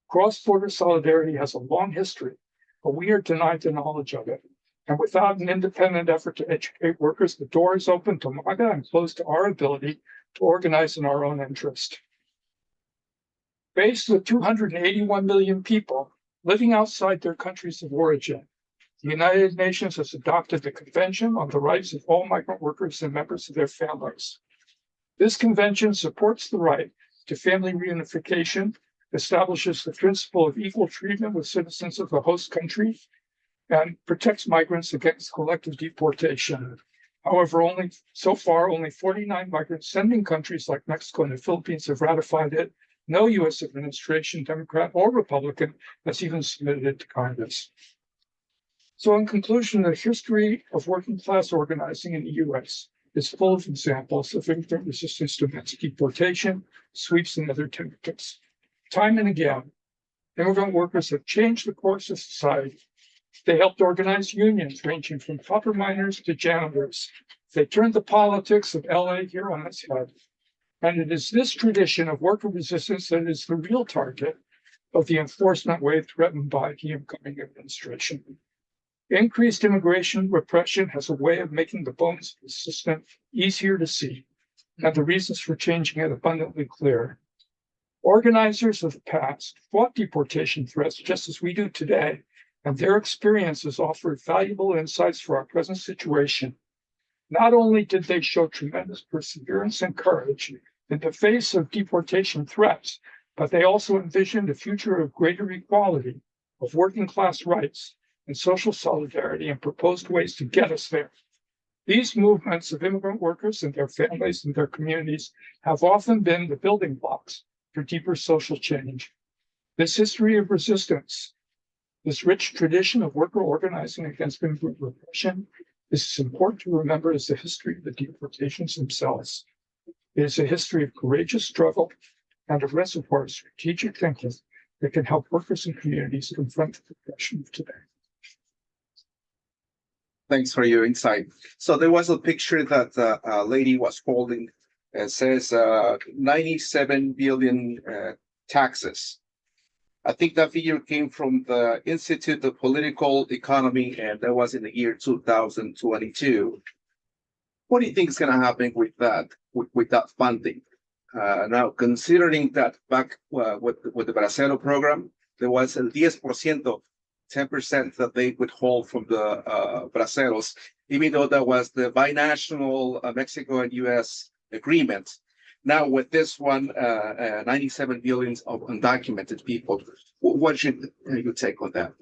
Cross-border solidarity has a long history, but we are denied the knowledge of it. And without an independent effort to educate workers, the door is open to MAGA and closed to our ability to organize in our own interest. Faced with 281 million people living outside their countries of origin, the United Nations has adopted the Convention on the Rights of All Migrant Workers and Members of Their Families. This convention supports the right to family reunification, establishes the principle of equal treatment with citizens of the host country, and protects migrants against collective deportation. However, so far, only 49 migrant sending countries like Mexico and the Philippines have ratified it. No U.S. administration, Democrat or Republican, has even submitted it to Congress. So in conclusion, the history of working class organizing in the U.S. is full of examples of immigrant resistance to mass deportation, sweeps, and other tactics. Time and again, immigrant workers have changed the course of society. They helped organize unions ranging from copper miners to janitors. They turned the politics of LA here on its head. And it is this tradition of worker resistance that is the real target of the enforcement wave threatened by the incoming administration. Increased immigration repression has a way of making the bones of the system easier to see, and the reasons for changing it abundantly clear. Organizers of the past fought deportation threats just as we do today, and their experiences offered valuable insights for our present situation. Not only did they show tremendous perseverance and courage in the face of deportation threats, but they also envisioned a future of greater equality, of working class rights, and social solidarity, and proposed ways to get us there. These movements of immigrant workers and their families and their communities have often been the building blocks for deeper social change. This history of resistance, this rich tradition of worker organizing against immigrant repression, is as important to remember as the history of the deportations themselves. It is a history of courageous struggle and a reservoir of strategic thinking that can help workers and communities confront the repression of today. Thanks for your insight. So there was a picture that a lady was holding. It says 97 billion taxes. I think that figure came from the Institute of Political Economy, and that was in the year 2022. What do you think is going to happen with that, with that funding? Now, considering that back with the Bracero program, there was el 10%, 10% that they withhold from the Braceros, even though that was the binational Mexico and U.S. agreement. Now, with this one, 97 billion of undocumented people, what should you take on that?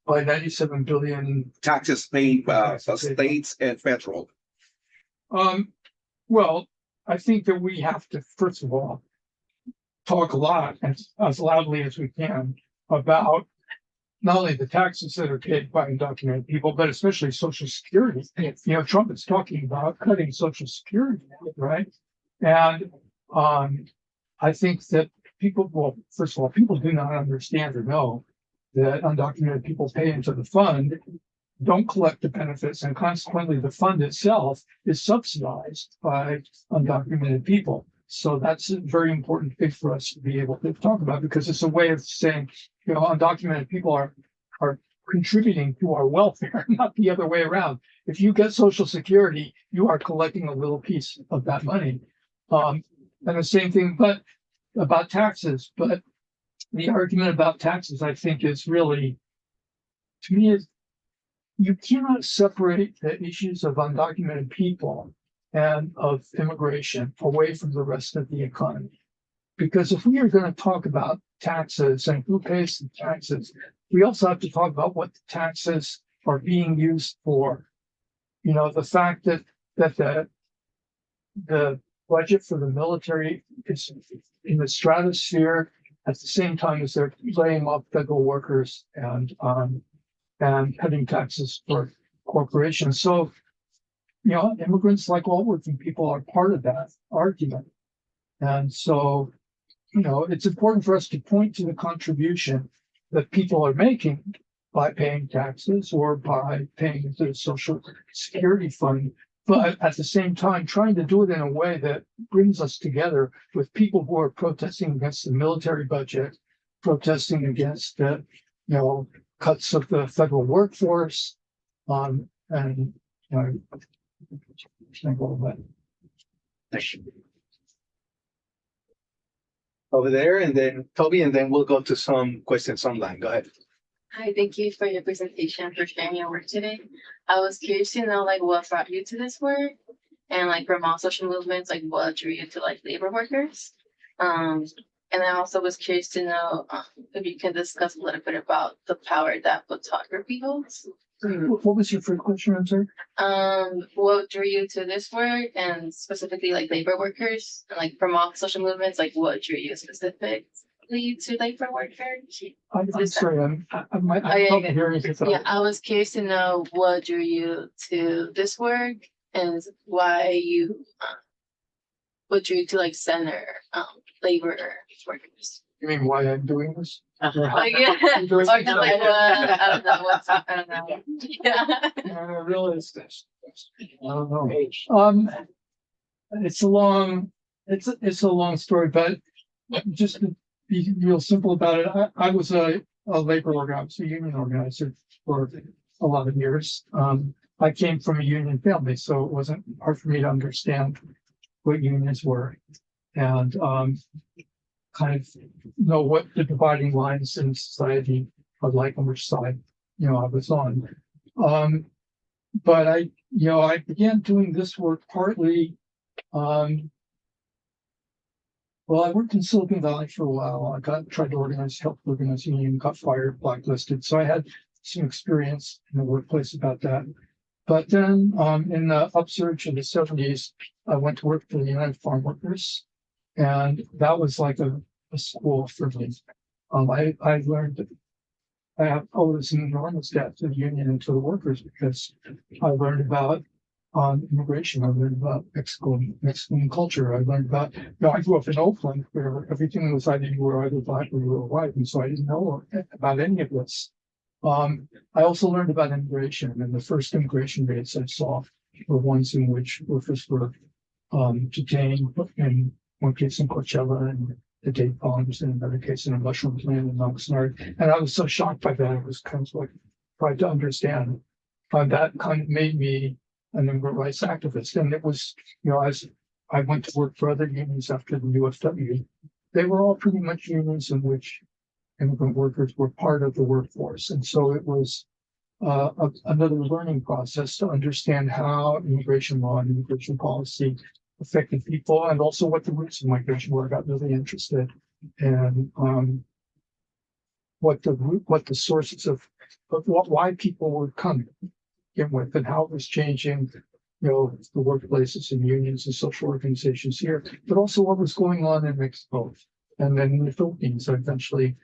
By 97 billion taxes paid by states and federal. Well, I think that we have to, first of all, talk a lot and as loudly as we can about not only the taxes that are paid by undocumented people, but especially Social Security. You know, Trump is talking about cutting Social Security, right? And I think that people, well, first of all, people do not understand or know that undocumented people pay into the fund, don't collect the benefits, and consequently the fund itself is subsidized by undocumented people. So that's a very important thing for us to be able to talk about, because it's a way of saying, undocumented people are contributing to our welfare, not the other way around. If you get Social Security, you are collecting a little piece of that money. And the same thing, but about taxes. But the argument about taxes, I think, is really, to me, is you cannot separate the issues of undocumented people and of immigration away from the rest of the economy. Because if we are going to talk about taxes and who pays the taxes, we also have to talk about what the taxes are being used for. The fact that the budget for the military is in the stratosphere at the same time as they're laying off federal workers and cutting taxes for corporations. So, immigrants, like all working people, are part of that argument. And so, it's important for us to point to the contribution that people are making by paying taxes or by paying into the Social Security Fund, but at the same time, trying to do it in a way that brings us together with people who are protesting against the military budget, protesting against the, cuts of the federal workforce, and all that. Over there, and then Toby, and then we'll go to some questions online. Go ahead. Hi, thank you for your presentation, for sharing your work today. I was curious to know, what brought you to this work, and from all social movements, what drew you to labor workers. And I also was curious to know if you can discuss a little bit about the power that photography holds. What was your first question, I'm sorry? What drew you to this work, and specifically labor workers, and from all social movements, what drew you specifically to labor workers? I'm sorry, I'm not hearing you. Yeah, I was curious to know what drew you to this work, and why you what drew you to center labor workers. You mean why I'm doing this? Yeah, or just I don't know what's I don't know. Yeah. Really, I don't know. It's a long story, but just to be real simple about it, I was a labor organizer, a union organizer for a lot of years. I came from a union family, so it wasn't hard for me to understand what unions were, and kind of know what the dividing lines in society are like, on which side I was on. But I began doing this work partly. Well, I worked in Silicon Valley for a while. I tried to help organize a union, got fired, blacklisted. So I had some experience in the workplace about that. But then in the upsurge of the 70s, I went to work for the United Farm Workers. And that was like a school for me. I learned that I owe this enormous debt to the union and to the workers, because I learned about immigration. I learned about Mexican culture. I learned about, I grew up in Oakland, where everything was either you were either black or you were white. And so I didn't know about any of this. I also learned about immigration, and the first immigration raids I saw were ones in which workers were detained, in one case in Coachella and the date bombs, in another case in a mushroom plant in Oxnard. And I was so shocked by that. It was kind of tried to understand. That kind of made me an immigrant rights activist. And it was, as I went to work for other unions after the UFW, they were all pretty much unions in which immigrant workers were part of the workforce. And so it was another learning process to understand how immigration law and immigration policy affected people, and also what the roots of migration were. I got really interested in what the sources of why people were coming in with, and how it was changing, the workplaces and unions and social organizations here, but also what was going on in Mexico. And then in the Philippines, I eventually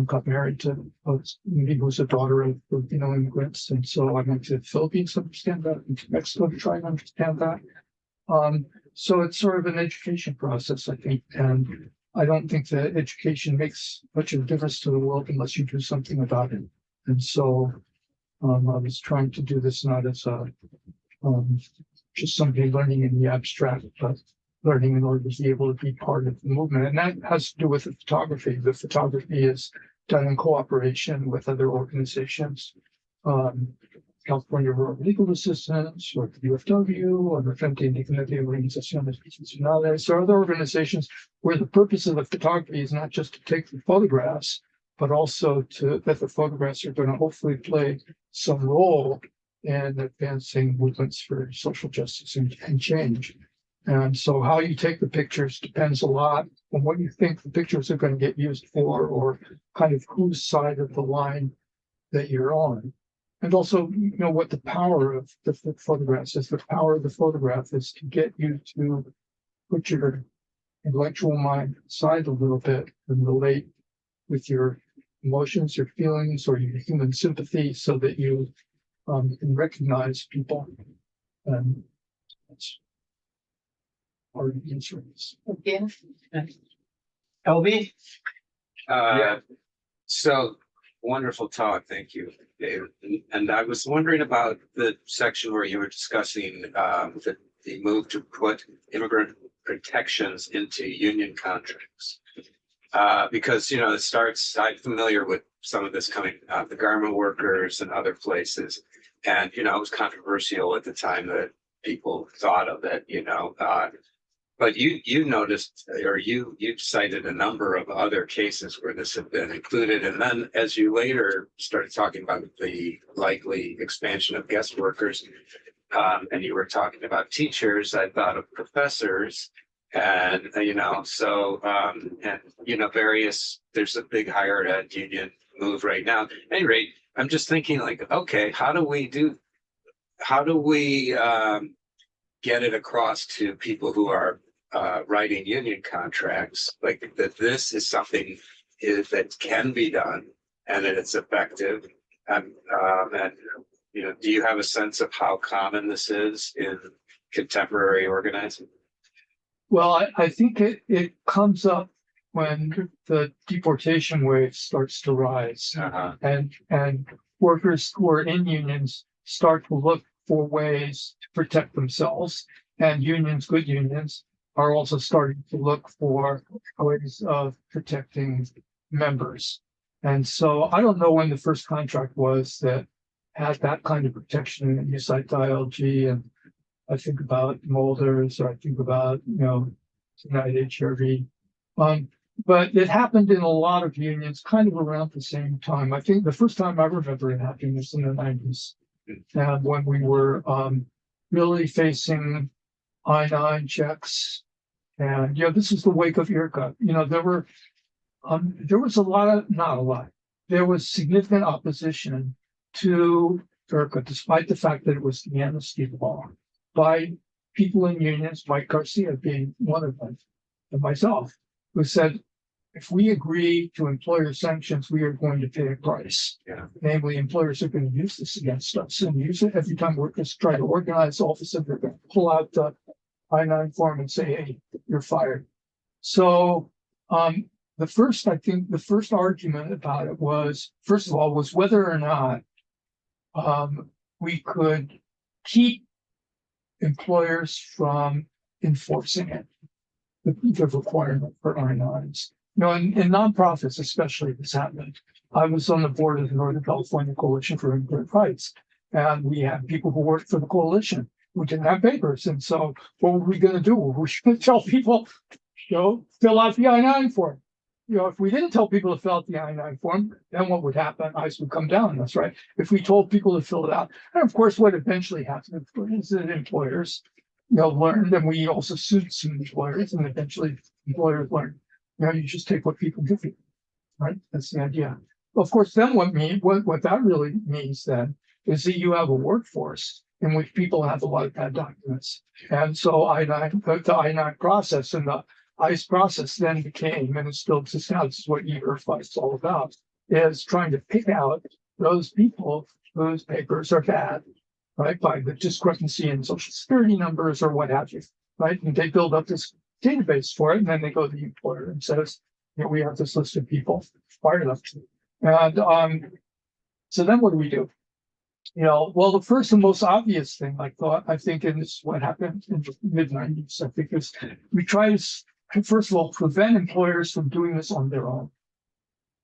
got married to somebody who was a daughter of Filipino immigrants. And so I went to the Philippines to understand that, and to Mexico to try and understand that. So it's sort of an education process, I think. And I don't think that education makes much of a difference to the world unless you do something about it. And so I was trying to do this not as just somebody learning in the abstract, but learning in order to be able to be part of the movement. And that has to do with the photography. The photography is done in cooperation with other organizations. California Rural Legal Assistance, or the UFW, or the Frente Indigente de Organizaciones Profesionales, or other organizations where the purpose of the photography is not just to take the photographs, but also that the photographs are going to hopefully play some role in advancing movements for social justice and change. And so how you take the pictures depends a lot on what you think the pictures are going to get used for, or kind of whose side of the line that you're on. And also, what the power of the photographs is. The power of the photograph is to get you to put your intellectual mind aside a little bit and relate with your emotions, your feelings, or your human sympathy, so that you can recognize people. And that's part of the insurance. Yeah. LB? So wonderful talk. Thank you, David. And I was wondering about the section where you were discussing the move to put immigrant protections into union contracts. Because, it starts, I'm familiar with some of this coming out, the garment workers and other places. And, it was controversial at the time that people thought of it, but you noticed, or you cited a number of other cases where this had been included. And then as you later started talking about the likely expansion of guest workers, and you were talking about teachers, I thought of professors and, various, there's a big higher ed union move right now. At any rate, I'm just thinking like, okay, how do we get it across to people who are writing union contracts, like that this is something that can be done and that it's effective. And do you have a sense of how common this is in contemporary organizing? Well, I think it comes up when the deportation wave starts to rise, and workers who are in unions start to look for ways to protect themselves, and good unions are also starting to look for ways of protecting members. And so I don't know when the first contract was that had that kind of protection. And you cite ILG, and I think about Molders, or I think about, United HRV. But it happened in a lot of unions kind of around the same time. I think the first time I remember it happening was in the 90s. And when we were really facing I-9 checks. And, this is the wake of IRCA. There was significant opposition to IRCA, despite the fact that it was the amnesty law, by people in unions, Mike Garcia being one of them, and myself, who said, if we agree to employer sanctions, we are going to pay a price. Yeah. Namely, employers are going to use this against us and use it every time workers try to organize. All of a sudden, they're going to pull out the I-9 form and say, hey, you're fired. So the first argument about it was, first of all, was whether or not we could keep employers from enforcing it, the requirement for I-9s. In nonprofits, especially, this happened. I was on the board of the Northern California Coalition for Immigrant Rights, and we had people who worked for the coalition who didn't have papers. And so what were we going to do? We were going to tell people, fill out the I-9 form. If we didn't tell people to fill out the I-9 form, then what would happen? ICE would come down on us, right? If we told people to fill it out. And of course, what eventually happened is that employers, learned, and we also sued some employers, and eventually employers learned, you just take what people give you, right? That's the idea. Of course, then what that really means then is that you have a workforce in which people have a lot of bad documents. And so the I-9 process and the ICE process then became, and it still exists now, this is what E-Verify is all about, is trying to pick out those people whose papers are bad, right? By the discrepancy in social security numbers or what have you, right? And they build up this database for it, and then they go to the employer and says, we have this list of people fired up to. And so then what do? Well, the first and most obvious thing I think, and this is what happened in the mid-90s, I think, is we try to, first of all, prevent employers from doing this on their own.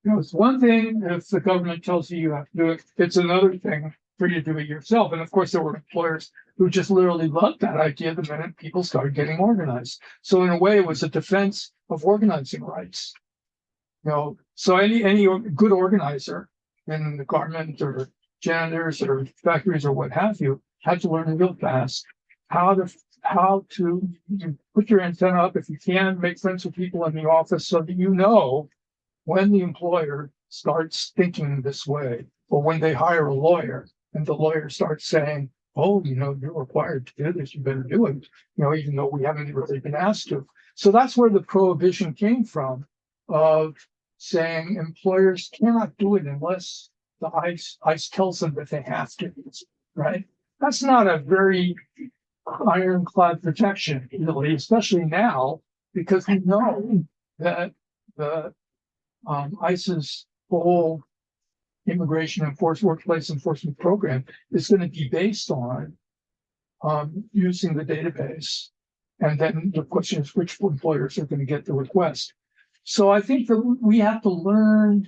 It's one thing if the government tells you have to do it. It's another thing for you to do it yourself. And of course, there were employers who just literally loved that idea the minute people started getting organized. So in a way, it was a defense of organizing rights. So any good organizer in the government or janitors or factories or what have you had to learn real fast how to put your antenna up if you can, make friends with people in the office so that when the employer starts thinking this way, or when they hire a lawyer and the lawyer starts saying, oh, you're required to do this, you better do it, even though we haven't really been asked to. So that's where the prohibition came from, of saying employers cannot do it unless the ICE tells them that they have to, right? That's not a very ironclad protection, really, especially now, because we know that the ICE's whole immigration workplace enforcement program is going to be based on using the database. And then the question is which employers are going to get the request. So I think that we have to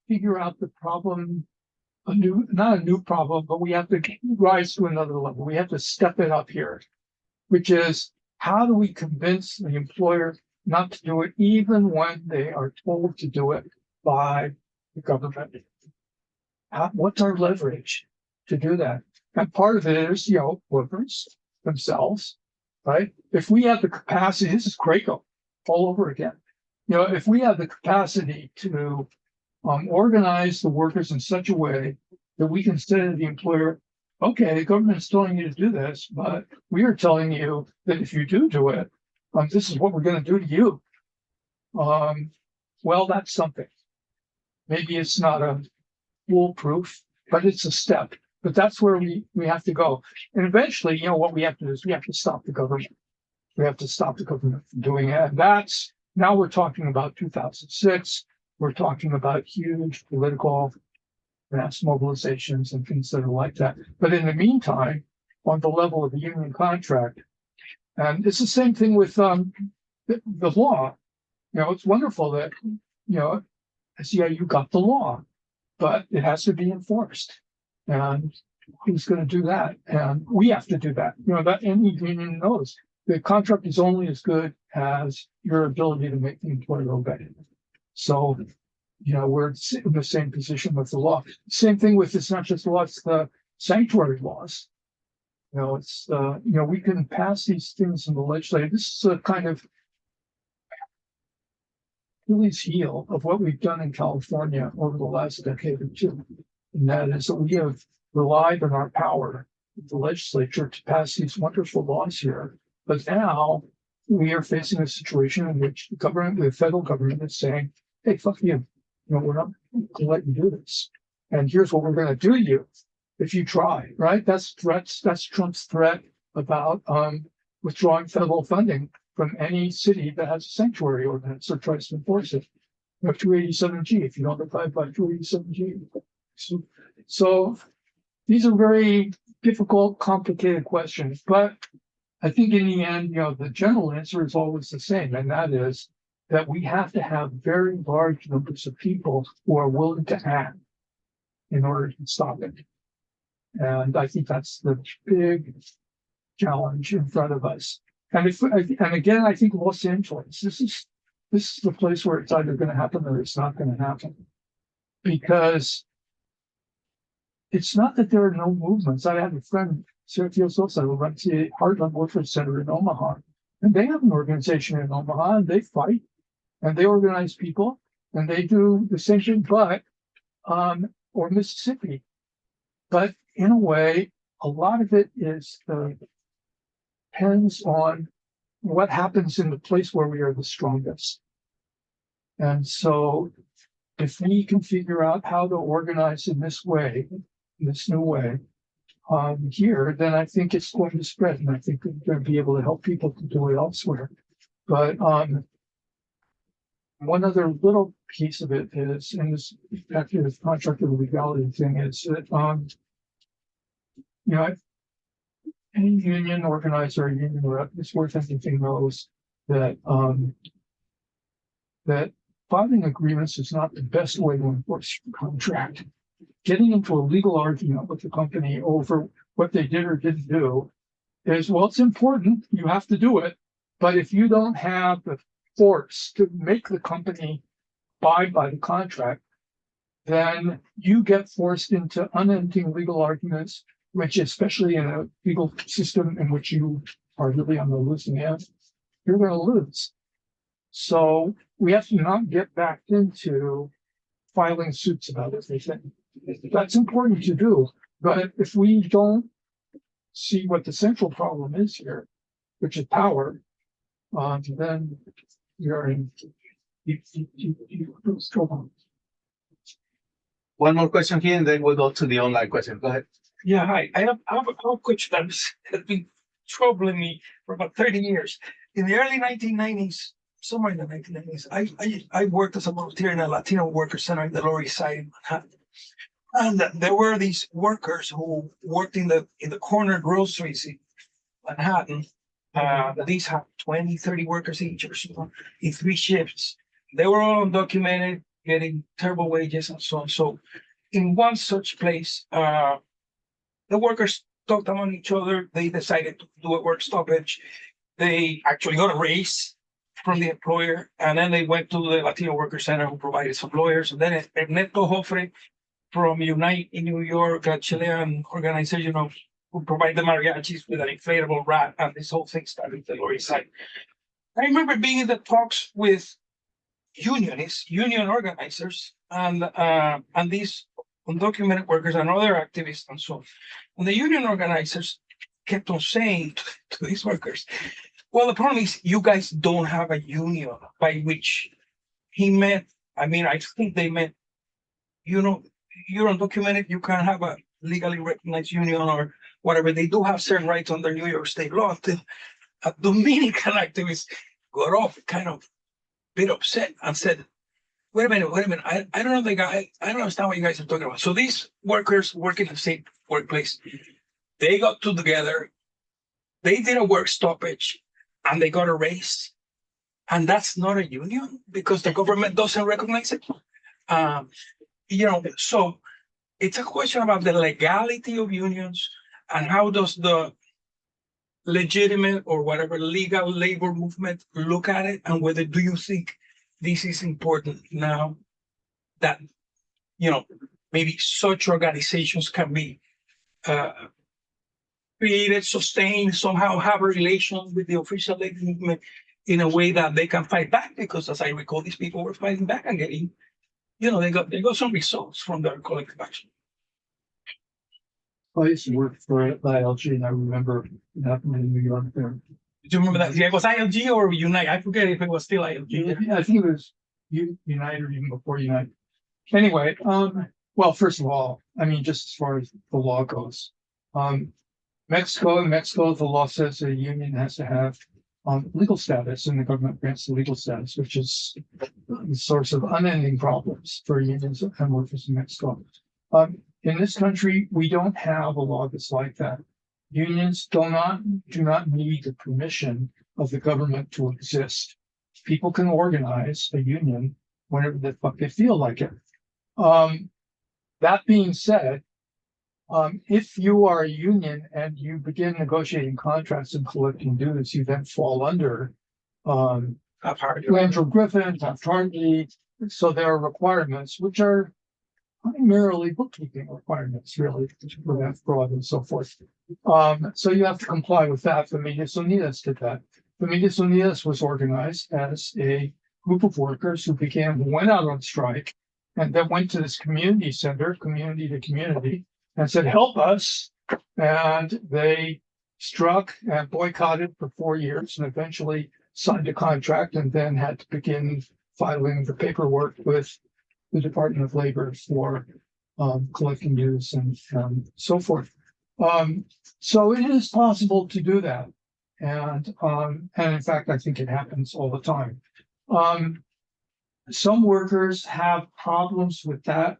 figure out the problem, not a new problem, but we have to rise to another level. We have to step it up here, which is how do we convince the employer not to do it, even when they are told to do it by the government? What's our leverage to do that? And part of it is, workers themselves, right? If we have the capacity, this is Craco all over again. If we have the capacity to organize the workers in such a way that we can say to the employer, okay, the government's telling you to do this, but we are telling you that if you do it, this is what we're going to do to you. Well, that's something. Maybe it's not a foolproof, but it's a step. But that's where we have to go. And eventually, what we have to do is we have to stop the government. We have to stop the government from doing it. And now we're talking about 2006. We're talking about huge political mass mobilizations and things that are like that. But in the meantime, on the level of the union contract, and it's the same thing with the law. It's wonderful that, SEIU got the law, but it has to be enforced. And who's going to do that? And we have to do that. That any union knows the contract is only as good as your ability to make the employer obey. So, we're in the same position with the law. Same thing with, it's not just the law, it's the sanctuary laws. It's we can pass these things in the legislature. This is a kind of Achilles heel of what we've done in California over the last decade or two. And that is that we have relied on our power of the legislature to pass these wonderful laws here. But now we are facing a situation in which the federal government is saying, hey, fuck you. We're not going to let you do this. And here's what we're going to do to you if you try, right? That's Trump's threat about withdrawing federal funding from any city that has a sanctuary ordinance or tries to enforce it. 287G, if you don't abide by 287G. So these are very difficult, complicated questions, but I think in the end, the general answer is always the same, and that is that we have to have very large numbers of people who are willing to act in order to stop it. And I think that's the big challenge in front of us. And again, I think Los Angeles, this is the place where it's either going to happen or it's not going to happen. Because it's not that there are no movements. I have a friend, Sergio Sosa, who runs the Heartland Workers Center in Omaha. And they have an organization in Omaha, and they fight, and they organize people, and they do the same thing, or Mississippi. But in a way, a lot of it depends on what happens in the place where we are the strongest. And so if we can figure out how to organize in this way, in this new way, here, then I think it's going to spread, and I think we're going to be able to help people to do it elsewhere. But one other little piece of it is, and this back to this contractor legality thing, is that you know, any union organizer, union rep, it's worth anything knows that that filing agreements is not the best way to enforce your contract. Getting into a legal argument with the company over what they did or didn't do is, well, it's important, you have to do it, but if you don't have the force to make the company abide by the contract, then you get forced into unending legal arguments, which, especially in a legal system in which you are really on the losing end, you're going to lose. So we have to not get back into filing suits about everything. That's important to do, but if we don't see what the central problem is here, which is power, then you're in deep trouble. One more question here, and then we'll go to the online question. Go ahead. Yeah, hi. I have a question that has been troubling me for about 30 years. In the early 1990s, somewhere in the 1990s, I worked as a volunteer in a Latino worker center in the Lower East Side in Manhattan. And there were these workers who worked in the corner groceries in Manhattan. These had 20, 30 workers each or so in 3 shifts. They were all undocumented, getting terrible wages and so on. So in one such place, the workers talked among each other. They decided to do a work stoppage. They actually got a raise from the employer, and then they went to the Latino Worker Center, who provided some lawyers. And then Ernesto Joffre from Unite in New York, a Chilean organization who provide the mariachis with an inflatable rat, and this whole thing started the Lower East Side. I remember being in the talks with unionists, union organizers, and these undocumented workers and other activists and so on. And the union organizers kept on saying to these workers, well, the problem is you guys don't have a union, by which he meant, I mean, I think they meant, you know, you're undocumented, you can't have a legally recognized union or whatever. They do have certain rights under New York state law. A Dominican activist got off kind of bit upset and said, wait a minute. I don't know the guy. I don't understand what you guys are talking about. So these workers working in the same workplace, they got together, they did a work stoppage, and they got a raise. And that's not a union because the government doesn't recognize it. So it's a question about the legality of unions and how does the legitimate or whatever legal labor movement look at it, and whether do you think this is important now that maybe such organizations can be created, sustained, somehow have a relation with the official labor movement in a way that they can fight back, because as I recall, these people were fighting back and getting, they got some results from their collective action. I used to work for ILG, and I remember it happened in New York there. Do you remember that? Yeah, it was ILG or Unite. I forget if it was still ILG. Yeah, I think it was Unite or even before Unite. Anyway, well, first of all, I mean, just as far as the law goes, Mexico, the law says a union has to have legal status, and the government grants the legal status, which is the source of unending problems for unions and workers in Mexico. In this country, we don't have a law that's like that. Unions do not need the permission of the government to exist. People can organize a union whenever the fuck they feel like it. That being said, if you are a union and you begin negotiating contracts and collecting dues, you then fall under Andrew Griffin, Taft-Hartley. So there are requirements which are primarily bookkeeping requirements, really, to prevent fraud and so forth. So you have to comply with that. Familias Unidas did that. Familias Unidas was organized as a group of workers who went out on strike, and then went to this community center, community to community, and said, help us. And they struck and boycotted for 4 years and eventually signed a contract, and then had to begin filing the paperwork with the Department of Labor for collecting dues and so forth. So it is possible to do that. And in fact, I think it happens all the time. some workers have problems with that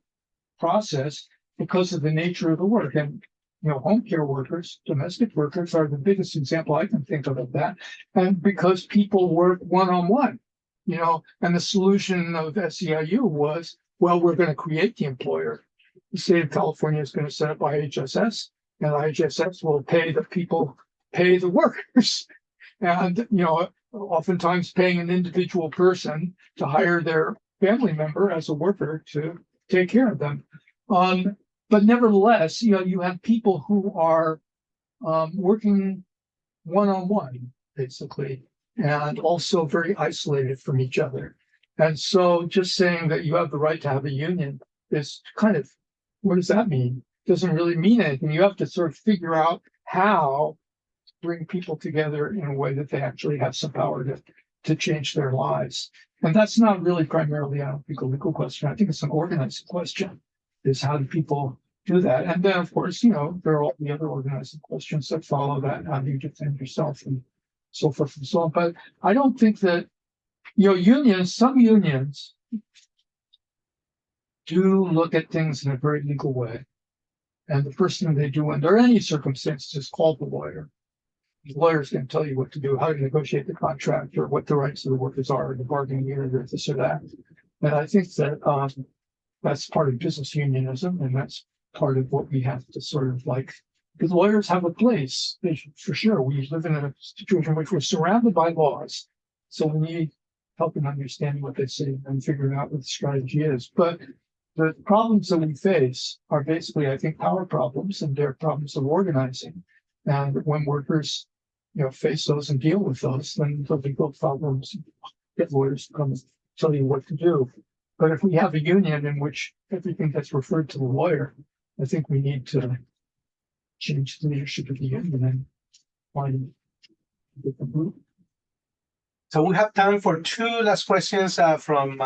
process because of the nature of the work. And, home care workers, domestic workers are the biggest example I can think of that. And because people work one-on-one, and the solution of SEIU was, well, we're going to create the employer. The state of California is going to set up IHSS, and IHSS will pay the people, pay the workers. And, oftentimes paying an individual person to hire their family member as a worker to take care of them. But nevertheless, you have people who are working one-on-one, basically, and also very isolated from each other. And so just saying that you have the right to have a union is kind of, what does that mean? Doesn't really mean anything. You have to sort of figure out how to bring people together in a way that they actually have some power to change their lives. And that's not really primarily, I don't think, a legal question. I think it's an organizing question, is how do people do that? And then, of course, there are all the other organizing questions that follow that. How do you defend yourself and so forth and so on? But I don't think that, some unions do look at things in a very legal way. And the first thing they do under any circumstances is call the lawyer. The lawyer's going to tell you what to do, how to negotiate the contract, or what the rights of the workers are, the bargaining unit, or this or that. And I think that that's part of business unionism, and that's part of what we have to sort of because lawyers have a place, for sure. We live in a situation in which we're surrounded by laws, so we need help in understanding what they say and figuring out what the strategy is. But the problems that we face are basically, I think, power problems, and they're problems of organizing. And when workers, face those and deal with those, then the legal problems get lawyers to come and tell you what to do. But if we have a union in which everything gets referred to the lawyer, I think we need to change the leadership of the union and find a different group. So we have time for two last questions from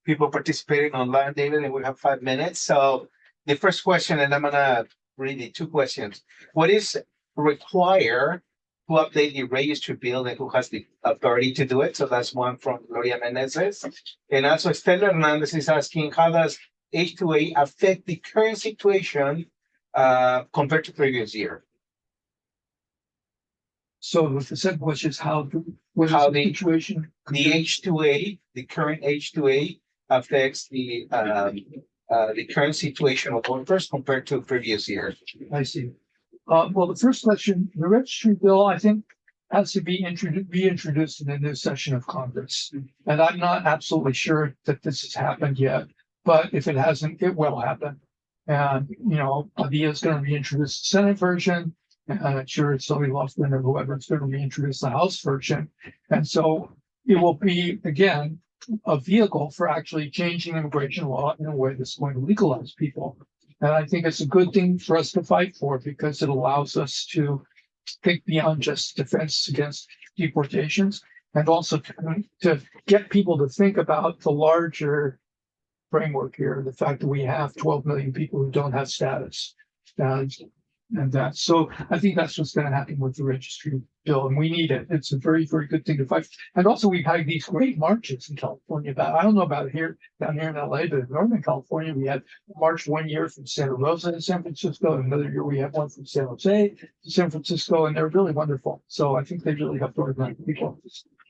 people participating online, David, and we have 5 minutes. So the first question, and I'm gonna read the two questions. What is required to update the registry bill, and who has the authority to do it? So that's one from Gloria Menezes. And also Stella Hernandez is asking, how does H2A affect the current situation compared to previous year? So the second question is what is the situation? The H2A, the current H2A affects the current situation of workers compared to previous years. I see. Well, the first question, the registry bill, I think, has to be reintroduced in the new session of Congress. And I'm not absolutely sure that this has happened yet, but if it hasn't, it will happen. And, Adia is going to reintroduce the Senate version, and I'm sure it's Zoe Laughlin or whoever is going to reintroduce the House version. And so it will be, again, a vehicle for actually changing immigration law in a way that's going to legalize people. And I think it's a good thing for us to fight for, because it allows us to think beyond just defense against deportations, and also to get people to think about the larger framework here, the fact that we have 12 million people who don't have status. And that. So I think that's what's going to happen with the registry bill, and we need it. It's a very, very good thing to fight. And also, we've had these great marches in California. I don't know about it down here in LA, but in Northern California, we had a march one year from Santa Rosa to San Francisco, and another year we had one from San Jose to San Francisco, and they're really wonderful. So I think they really helped organize people.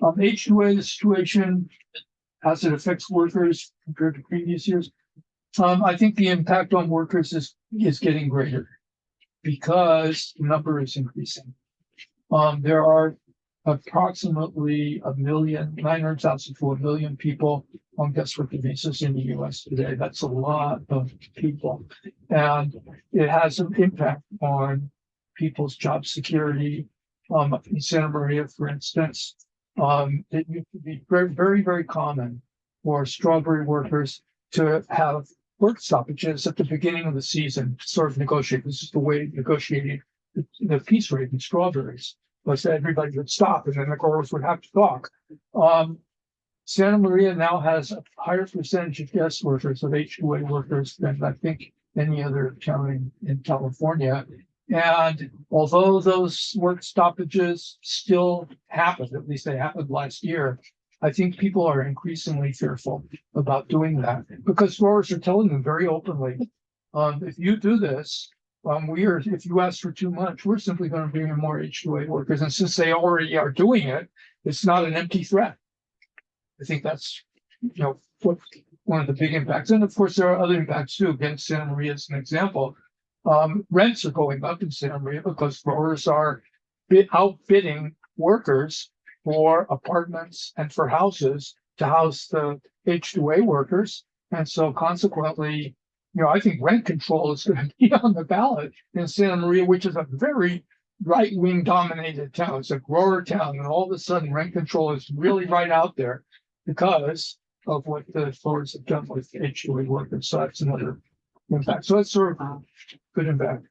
H2A, the situation as it affects workers compared to previous years, I think the impact on workers is getting greater, because the number is increasing. There are approximately 900,000 to 1 million people on guest worker visas in the US today. That's a lot of people. And it has an impact on people's job security. In Santa Maria, for instance, it used to be very, very, very common for strawberry workers to have work stoppages at the beginning of the season to sort of negotiate. This is the way negotiating the piece rate in strawberries, was that everybody would stop and then the growers would have to talk. Santa Maria now has a higher percentage of guest workers, of H2A workers, than I think any other county in California. And although those work stoppages still happen, at least they happened last year, I think people are increasingly fearful about doing that because growers are telling them very openly, if you do this, if you ask for too much, we're simply going to bring in more H2A workers. And since they already are doing it, it's not an empty threat. I think that's, what one of the big impacts. And of course, there are other impacts too. Again, Santa Maria is an example. Rents are going up in Santa Maria because growers are outbidding workers for apartments and for houses to house the H2A workers. And so consequently, I think rent control is going to be on the ballot in Santa Maria, which is a very right-wing dominated town. It's a grower town, and all of a sudden rent control is really right out there because of what the growers have done with H2A workers. So that's another impact. So that's sort of good and bad.